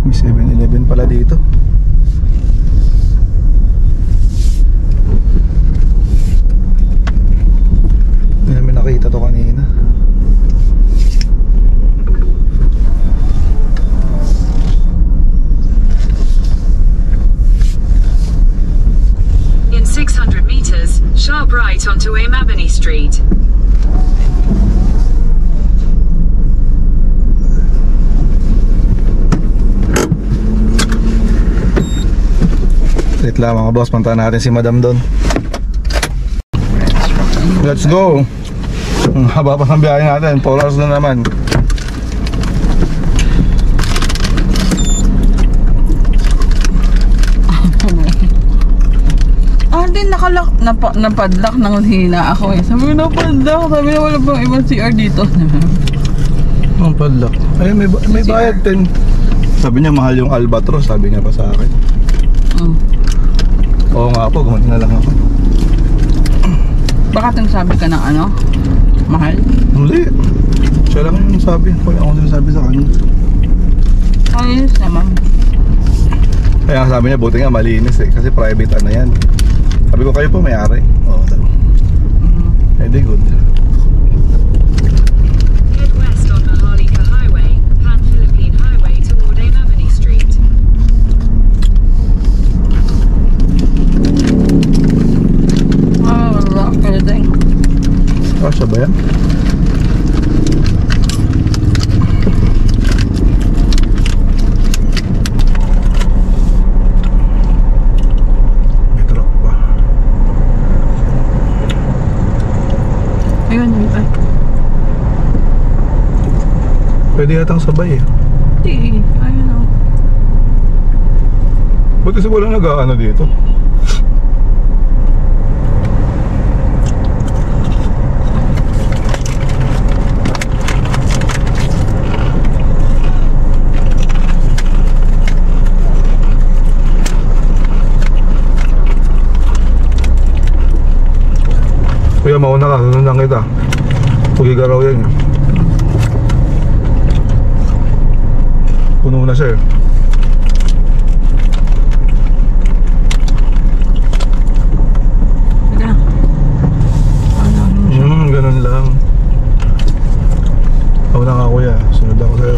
May 7-Eleven pala dito. Hindi namin nakita to kanina. In 600 meters, sharp right onto Amabany Street. Wait lang mga boss, puntahan natin si madam doon. Let's go! Ang haba pa ng biyahe natin, 4 hours na naman. Din napadlock ng hina ako eh. Sabi ko napadlock. Sabi na wala pang ibang CR dito. Ang padlock. Ay, may bayad din. Sabi niya mahal yung Albatros, sabi niya pa sa akin. Oo nga po, gumunti na lang ako. Baka sabi ka ng ano? Mahal? Hindi. Siya lang yung sabi. Kaya ako din sabi sa kanya. Ayos naman. Kaya sabi niya, buti nga malinis eh. Kasi private ano yan. Sabi ko, kayo po may-ari. Oo daw. Eh di good. Head west on Maharlika Highway, Pan-Philippine Highway toward Amabany Street. Wala. Pwede. Kasya ba yan? May truck pa. Ayun. Ay. Pwede yatang sabay eh. Hindi. Ayun o. Ba't kasi walang nag-ano dito? Kuya, mauna ka, sunod lang kita. Pugigaraw yan eh. Puno na siya eh. Sige. Ganun lang. Mauna ka kuya, sunod ako sa'yo.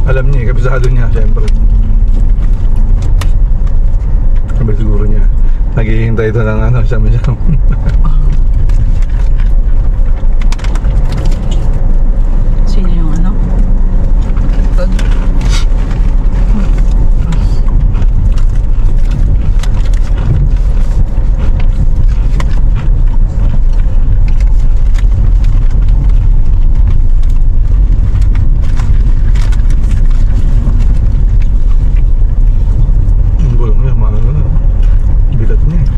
Alam niya, kabisado niya, syempre. Sabi siguro niya, naghihintay ito ng ano, siyam-siyam. Sino yung ano? Ang gulong niya, maano na. Bigat niya eh.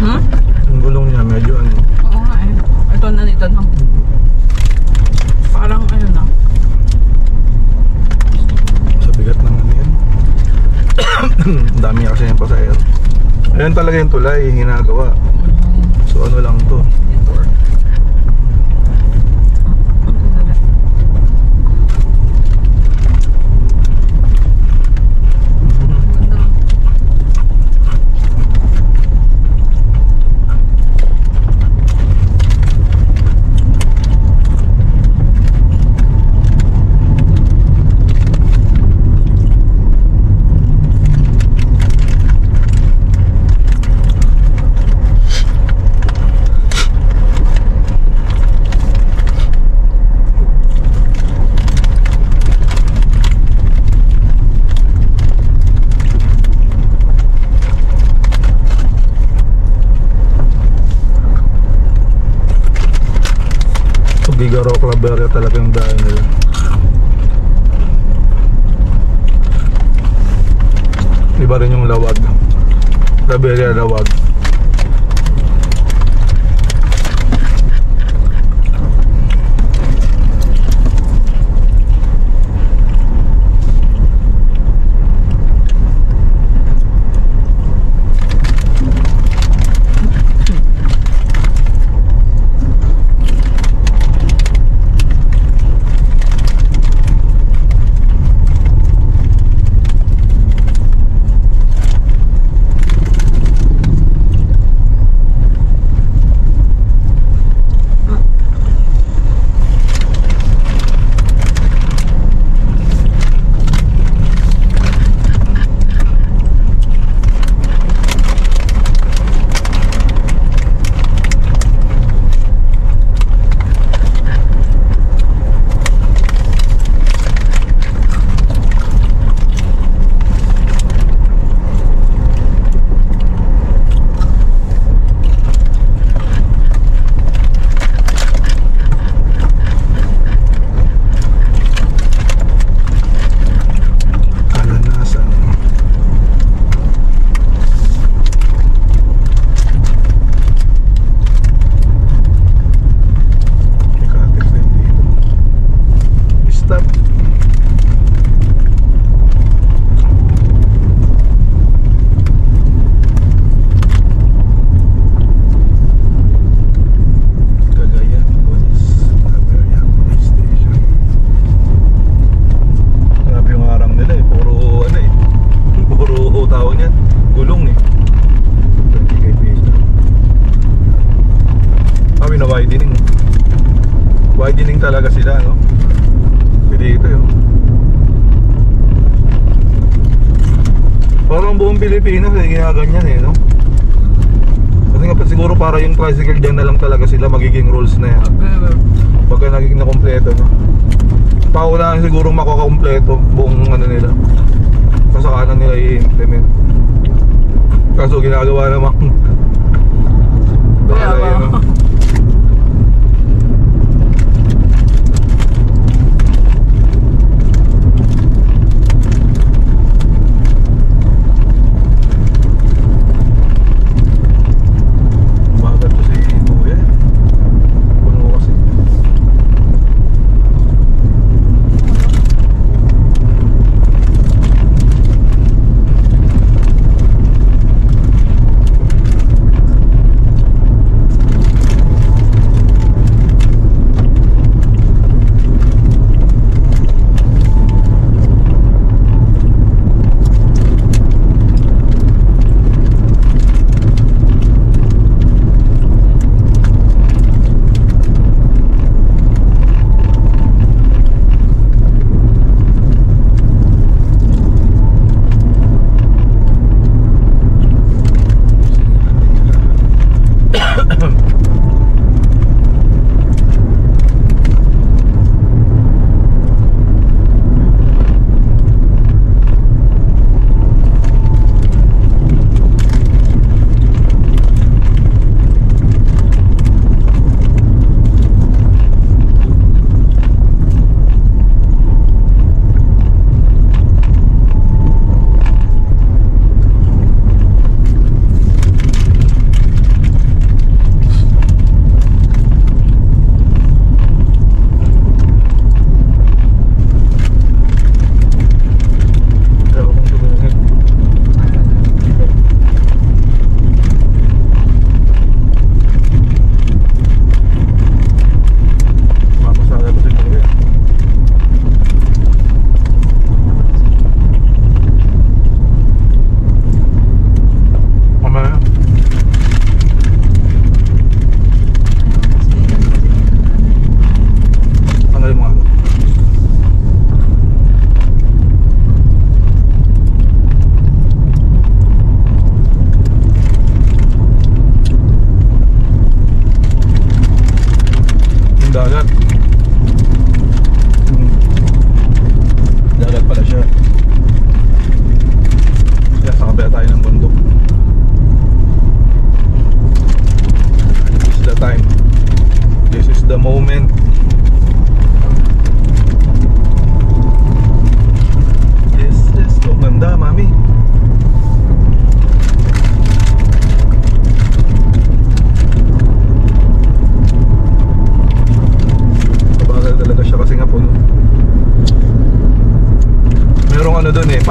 Hmm? Ang gulong niya, medyo ano. Oo nga eh. Ito na nito no. Parang ano na. Sa bigat ng ano yan. Ang dami niya kasi yung pasahero. Ayan talaga yung tulay, yung ginagawa. So ano lang to. Claveria talaga yung daan nila. Iba rin yung Lawag. Claveria, Lawag. Widening talaga sila, no? Pwede ito yun. Parang buong Pilipinas eh, ginaganyan eh, no? Kasi nga siguro para yung tricycle dyan na lang talaga sila magiging rules na yan. Pagka nagiging na kompleto, no? Paunahan siguro makakakompleto buong ano nila. Kasakanan nila i-implement. Kaso ginagawa naman. Bahala yun, no?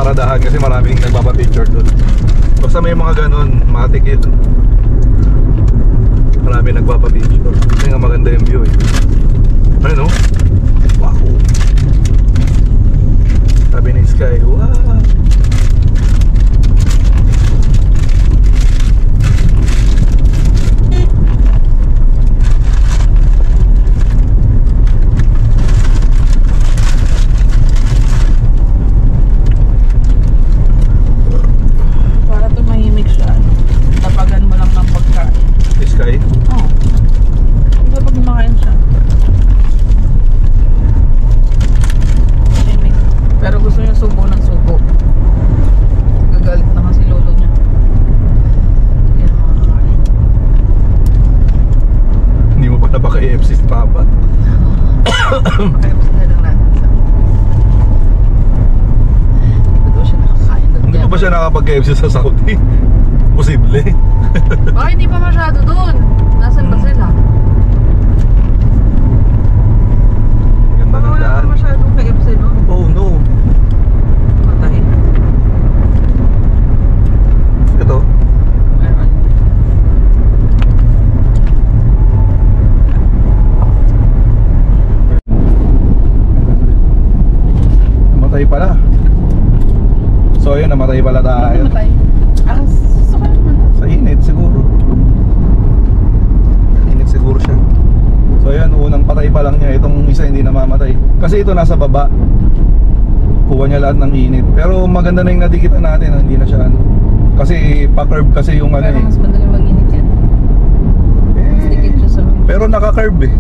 paradahan kasi maraming nagpapapicture doon. Basta may mga ganun, matik yun. Marami nagpapapicture. Kasi nga maganda yung view eh. Ano? Wow! Sabi ni Sky, wow! Para tumahimik siya. Tapagan mo lang ng pagkain. Sky? Oo. Diba pag kumakain siya? Tahimik. Pero gusto niya subo ng subo. Gagalit na kasi lolo niya. Hindi na makakain. Hindi mo pa napaka-AFC si Papa. Kaya gusto na lang natin sa... Hindi ba siya nakakain doon? Hindi pa ba siya nakapag-KFC sa Saudi? Posible. Baka hindi pa masyado doon. Nasaan ba sila? Ganda Baka ng wala daan. pa masyadong KFC doon. Oh no. Matahin. Ito. Meron. Namatay pala. So yun, namatay pala tayo. Matay. Ah, sasakay naman. Sa init siguro. Init siguro siya. So yun, unang patay pa lang niya. Itong isa hindi namamatay. Kasi ito nasa baba. Kuha niya lahat ng init. Pero maganda na yung nadikitan natin. Hindi na siya ano. Kasi pa-curve kasi yung ano Pero eh. mas madali mag-init yan. Mas dikit siya sa mga. Pero naka-curve eh.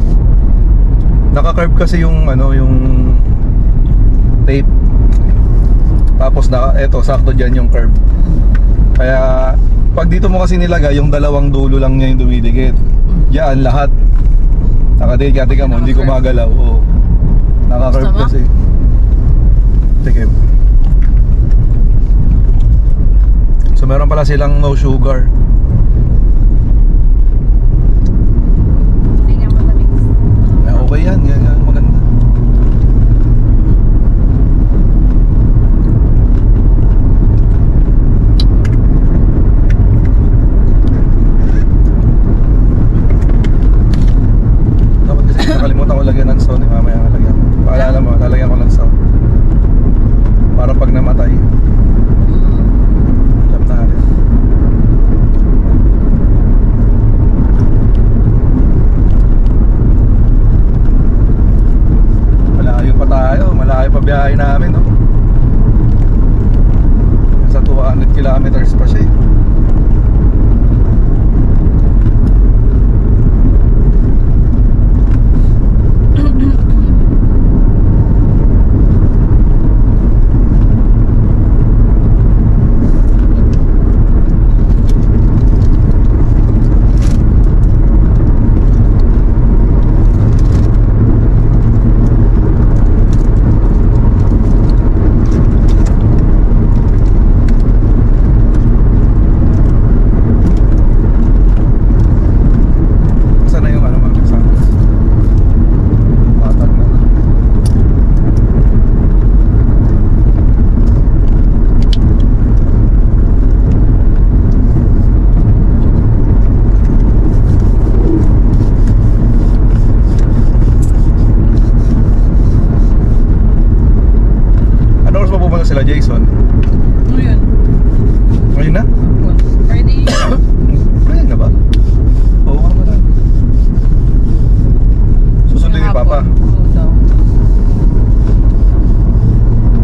Naka-curve kasi yung ano, yung tape. Tapos eto, sakto dyan yung curve. Kaya pag dito mo kasi nilagay, yung dalawang dulo lang niya yung dumidikit. Yan, lahat. Nakadikit ka mo, hindi gumagalaw. Oo. Naka-curve Gusto mo? kasi. Tikim. So meron pala silang no sugar. Hindi nga matamis. Okay yan, yan maganda. Dapat kasi nakalimutan ko lagyan ng sound, mamaya lalagyan ko. Paalala mo, lalagyan ko ng sound. Para pag namatay, alam natin. Malayo pa tayo, malayo pa biyahe namin, no? Nasa 200 kilometers pa siya eh. Saan na yung ano mga kasama? Patag na. Ano oras pa pupunta sila, Jason? Ano yun? Ngayon na? Friday. Ngayon na ba? Oo nga pala. Susundin ni Papa. Oo daw.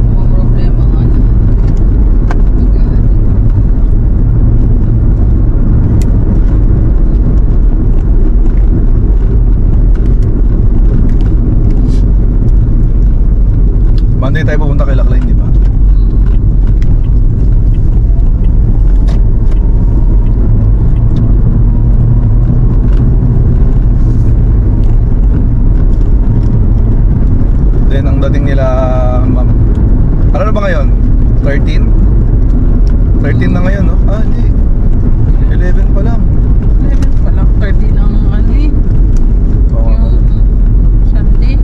Mga problema nga na. Mag-aaral. Monday tayo pupunta kay Laclay, di ba? Then ang dating nila, ma'am. Ano na ba ngayon? 13? 13 na ngayon, no? Ah, hindi. 11 pa lang. 11 pa lang. 13 ang ano eh. Oo nga pala. Yung Sunday.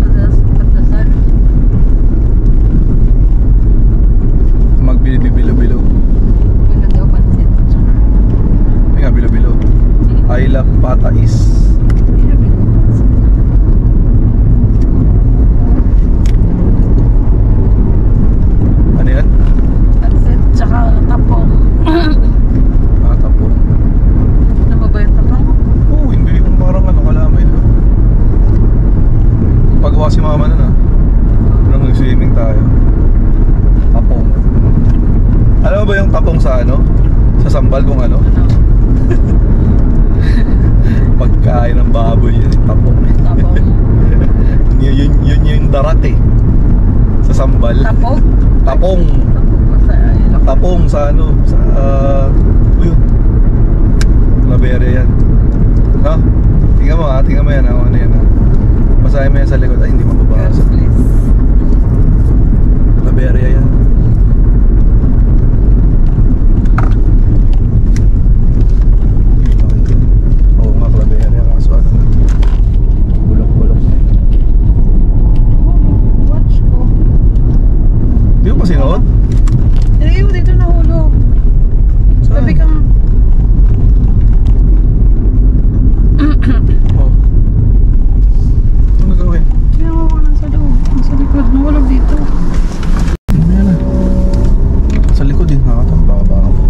Padasal. Tapong sa ano? Sa sambal kung ano? Ano? Pagkain ng baboy yun, tapong. Tapong. Yun yung darat eh. Sa sambal. Tapog? Tapong. Tapog pa sa ilok. Tapong sa ano? Sa yun. Claveria yan. No? Tingnan mo yan. Ano yan ha? Basahin mo yan sa likod. Ay, hindi Yes, mababasa. please. Claveria yan. Oo nga, Claveria. Kaso ano na. Bulok-bulok na yun. Watch ko. Di mo pa sinuot? Ilagay mo dito nahulog. Saan? Sabi kang... Oh. Ano gawin? Kaya mo ko nasa loob. Nasa likod. Nahulog dito. Yan na. Sa likod din. Nakatamba ba ako?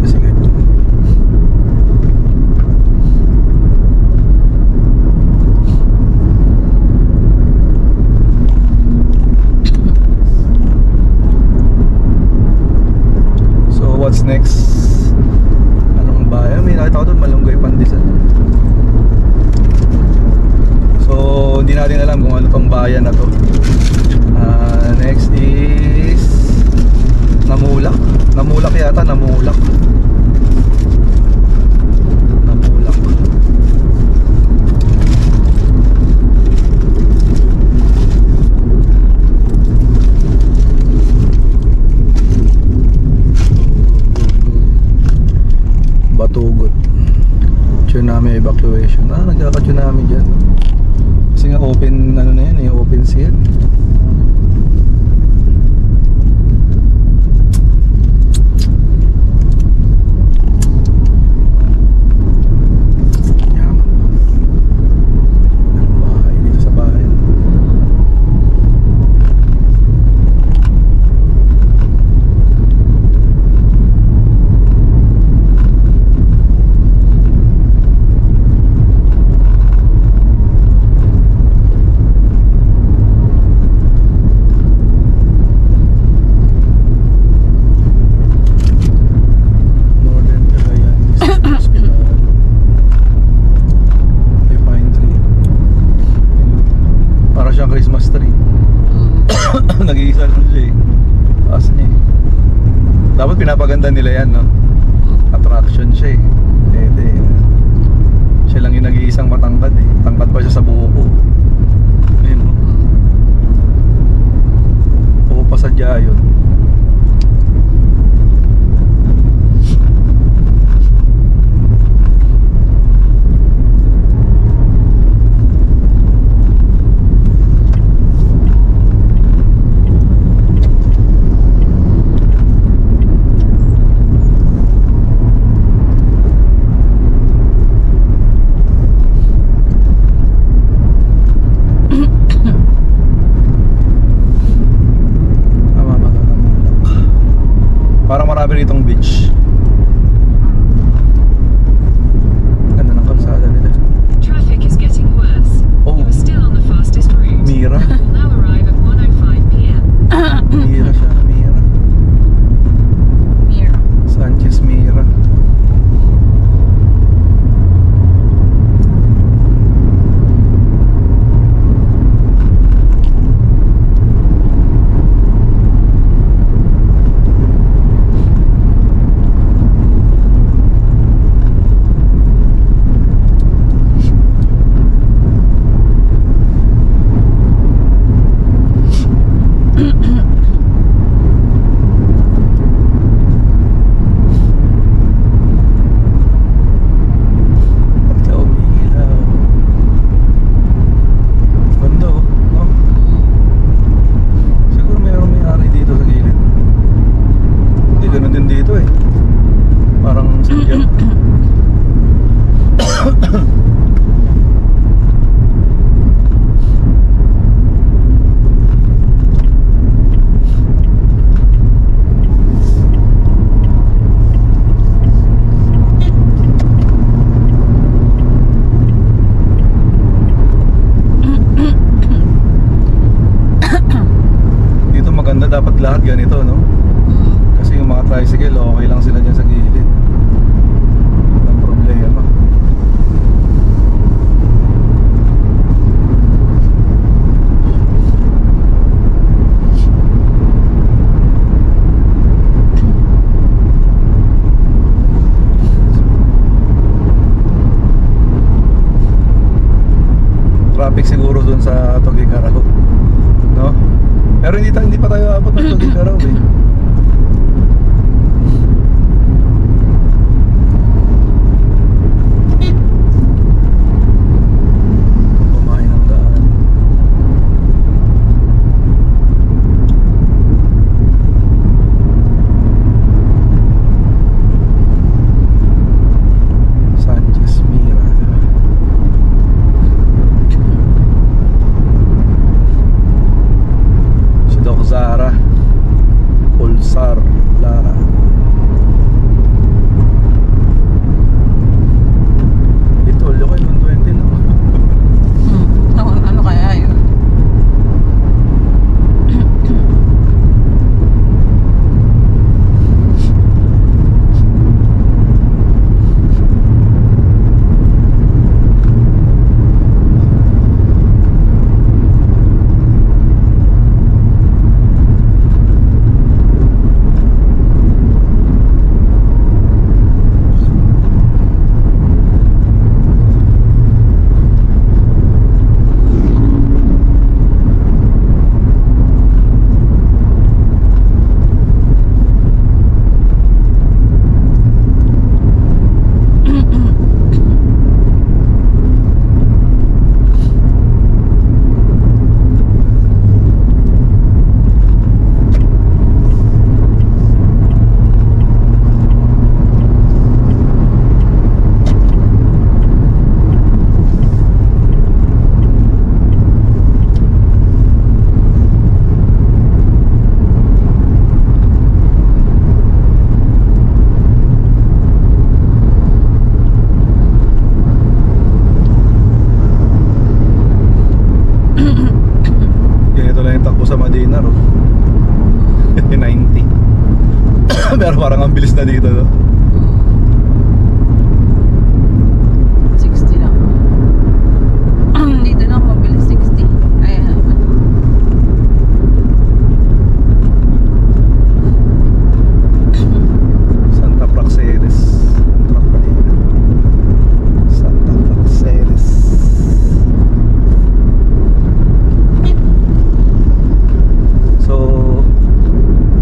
Kasi ganito. So what's next? Anong bayan? May nakita ko doon, Malunggay Pandesal. So hindi natin alam kung ano tong bayan na to. Next is Namulak. Namulak yata, Namulak. Namulak. Batugot. Tsunami evacuation. Nagkaka-tsunami dyan. Kasi nga open, ano na yan, open sea yan. Yaman pa. Ang bahay dito sa bahay. Northern Cagayanes Hospital. May pine tree. Para siyang Christmas tree. Nag-iisa lang siya eh. Taas niya eh. Dapat pinapaganda nila yan, no? Attraction siya eh. Siya lang yung nag-iisang matangkad eh. Tangkad pa siya sa buko. Ayun, no? Oo pa sadya yun. Tama ba ito, Namulak? Parang marami ritong beach. Ganda ng kalsada nila. Traffic is getting worse. Oh. You are still on the fastest route. Mira. Will now arrive at 1:05 p.m. Mira siya, Mira. Mira. Sanchez Mira. tricycle, okay lang sila dyan sa gilid. Walang problema. Traffic siguro dun sa Tugigaraw, no? Pero hindi pa tayo abot ng Tugigaraw eh. Kumain ng daan. Sanchez Mira. Si Doc Zara Pulsar Lara. Ito, loko yung 120 lang. Ano kaya yun? Ganito lang yung takbo sa Madina, no? 90. Pero parang ang bilis na dito, no? 60 lang. Dito lang mabilis 60. Ayan. Santa Praxedes. Santa Praxedes. So,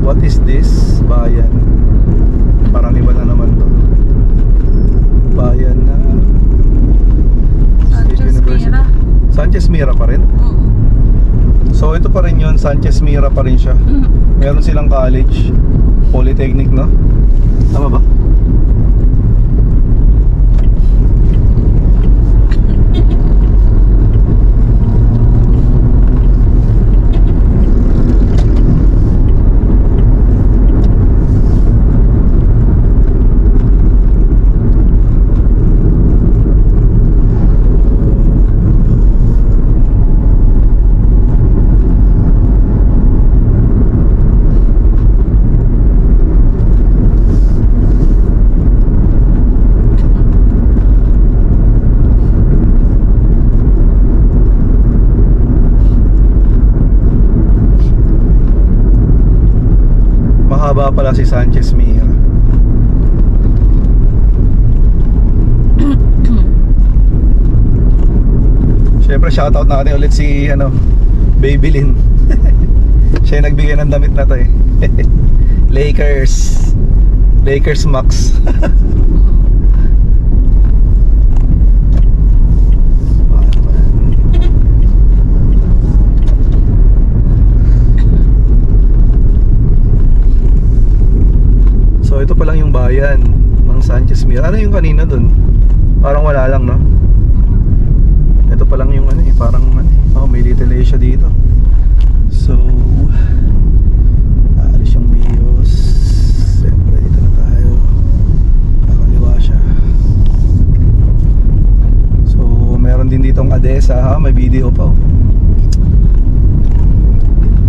what is this? Bayan. Parang iba na naman to. Bayan na State Sanchez University. Mira. Sanchez Mira pa rin. Oo. So ito pa rin yun, Sanchez Mira pa rin siya. Meron silang college, polytechnic, no? Tama ba? Mahaba pala si Sanchez Mira. Siyempre shoutout natin ulit si Babylin. Siya yung nagbigay ng damit na to eh. Lakers Max. So ito pa lang yung bayan ng Sanchez Mira. Ano yung kanina dun? Parang wala lang, no? Ito pa lang yung parang may Little Asia dito. So aalis yung Bios. Siyempre dito na tayo. Kakaliwa siya. So meron din ditong Adesa, ha? May video pa, oh.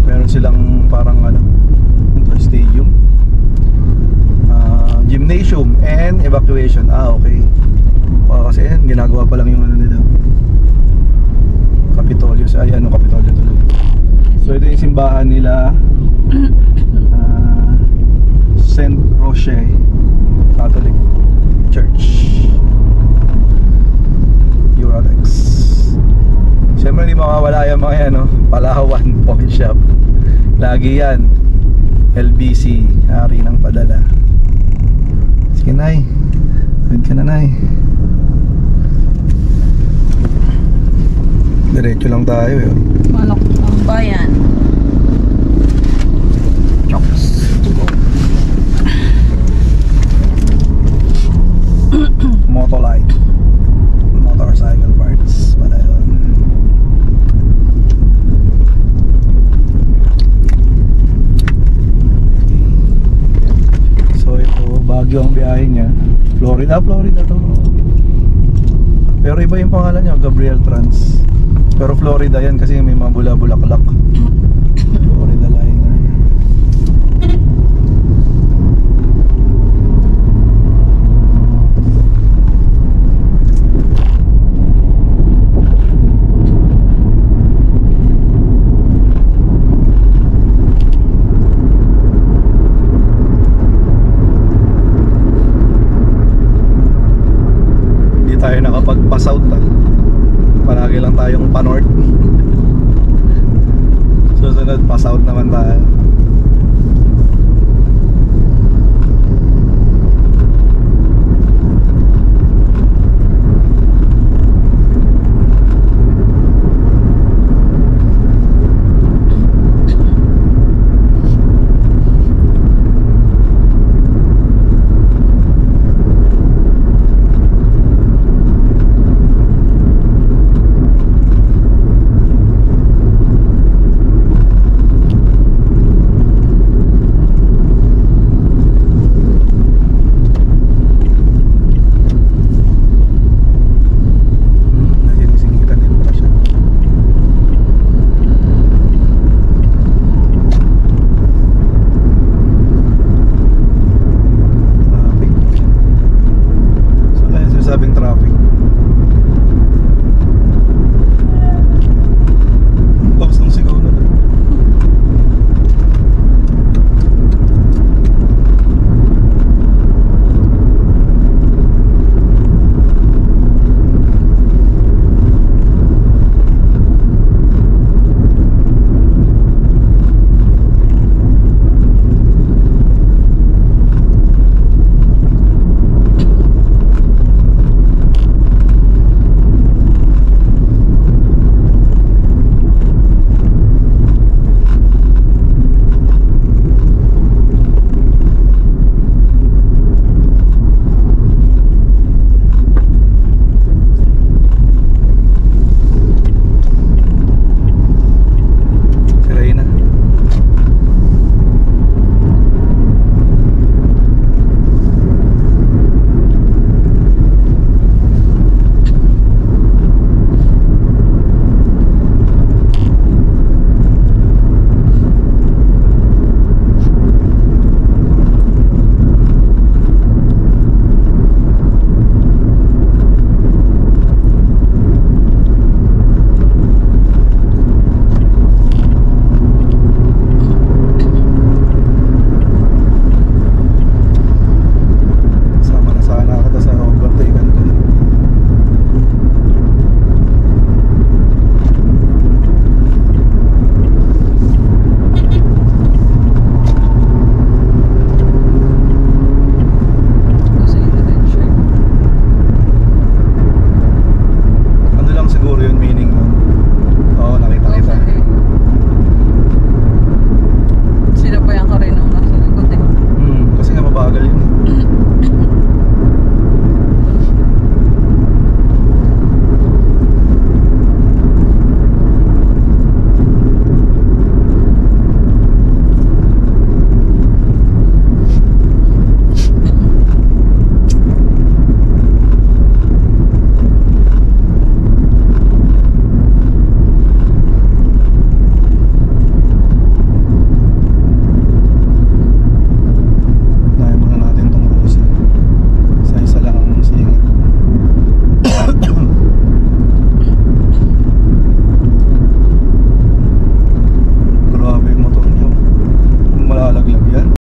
Meron silang parang stadium. Gymnasium and evacuation. Okay. Kasi yan, ginagawa pa lang yung ano nila. Kapitolyo. Ay, ano Kapitolyo tuloy. So ito yung simbahan nila. St. Roche Catholic Church, Eurolex. Siyempre hindi mawawala yung mga yan, no? Palawan Pawn Shop. Lagi yan. LBC, hari ng padala. Sige, Nay. Tawid ka na, Nay. Diretso lang tayo, yun. Manok ang bayan. Chokes. Motolite, motorcycle parts pala yun. So ito, Baguio ang biyahe niya. Florida to. Pero iba yung pangalan niya, Gabriel Trans. Pero Florida yan kasi may mga bula-bulaklak.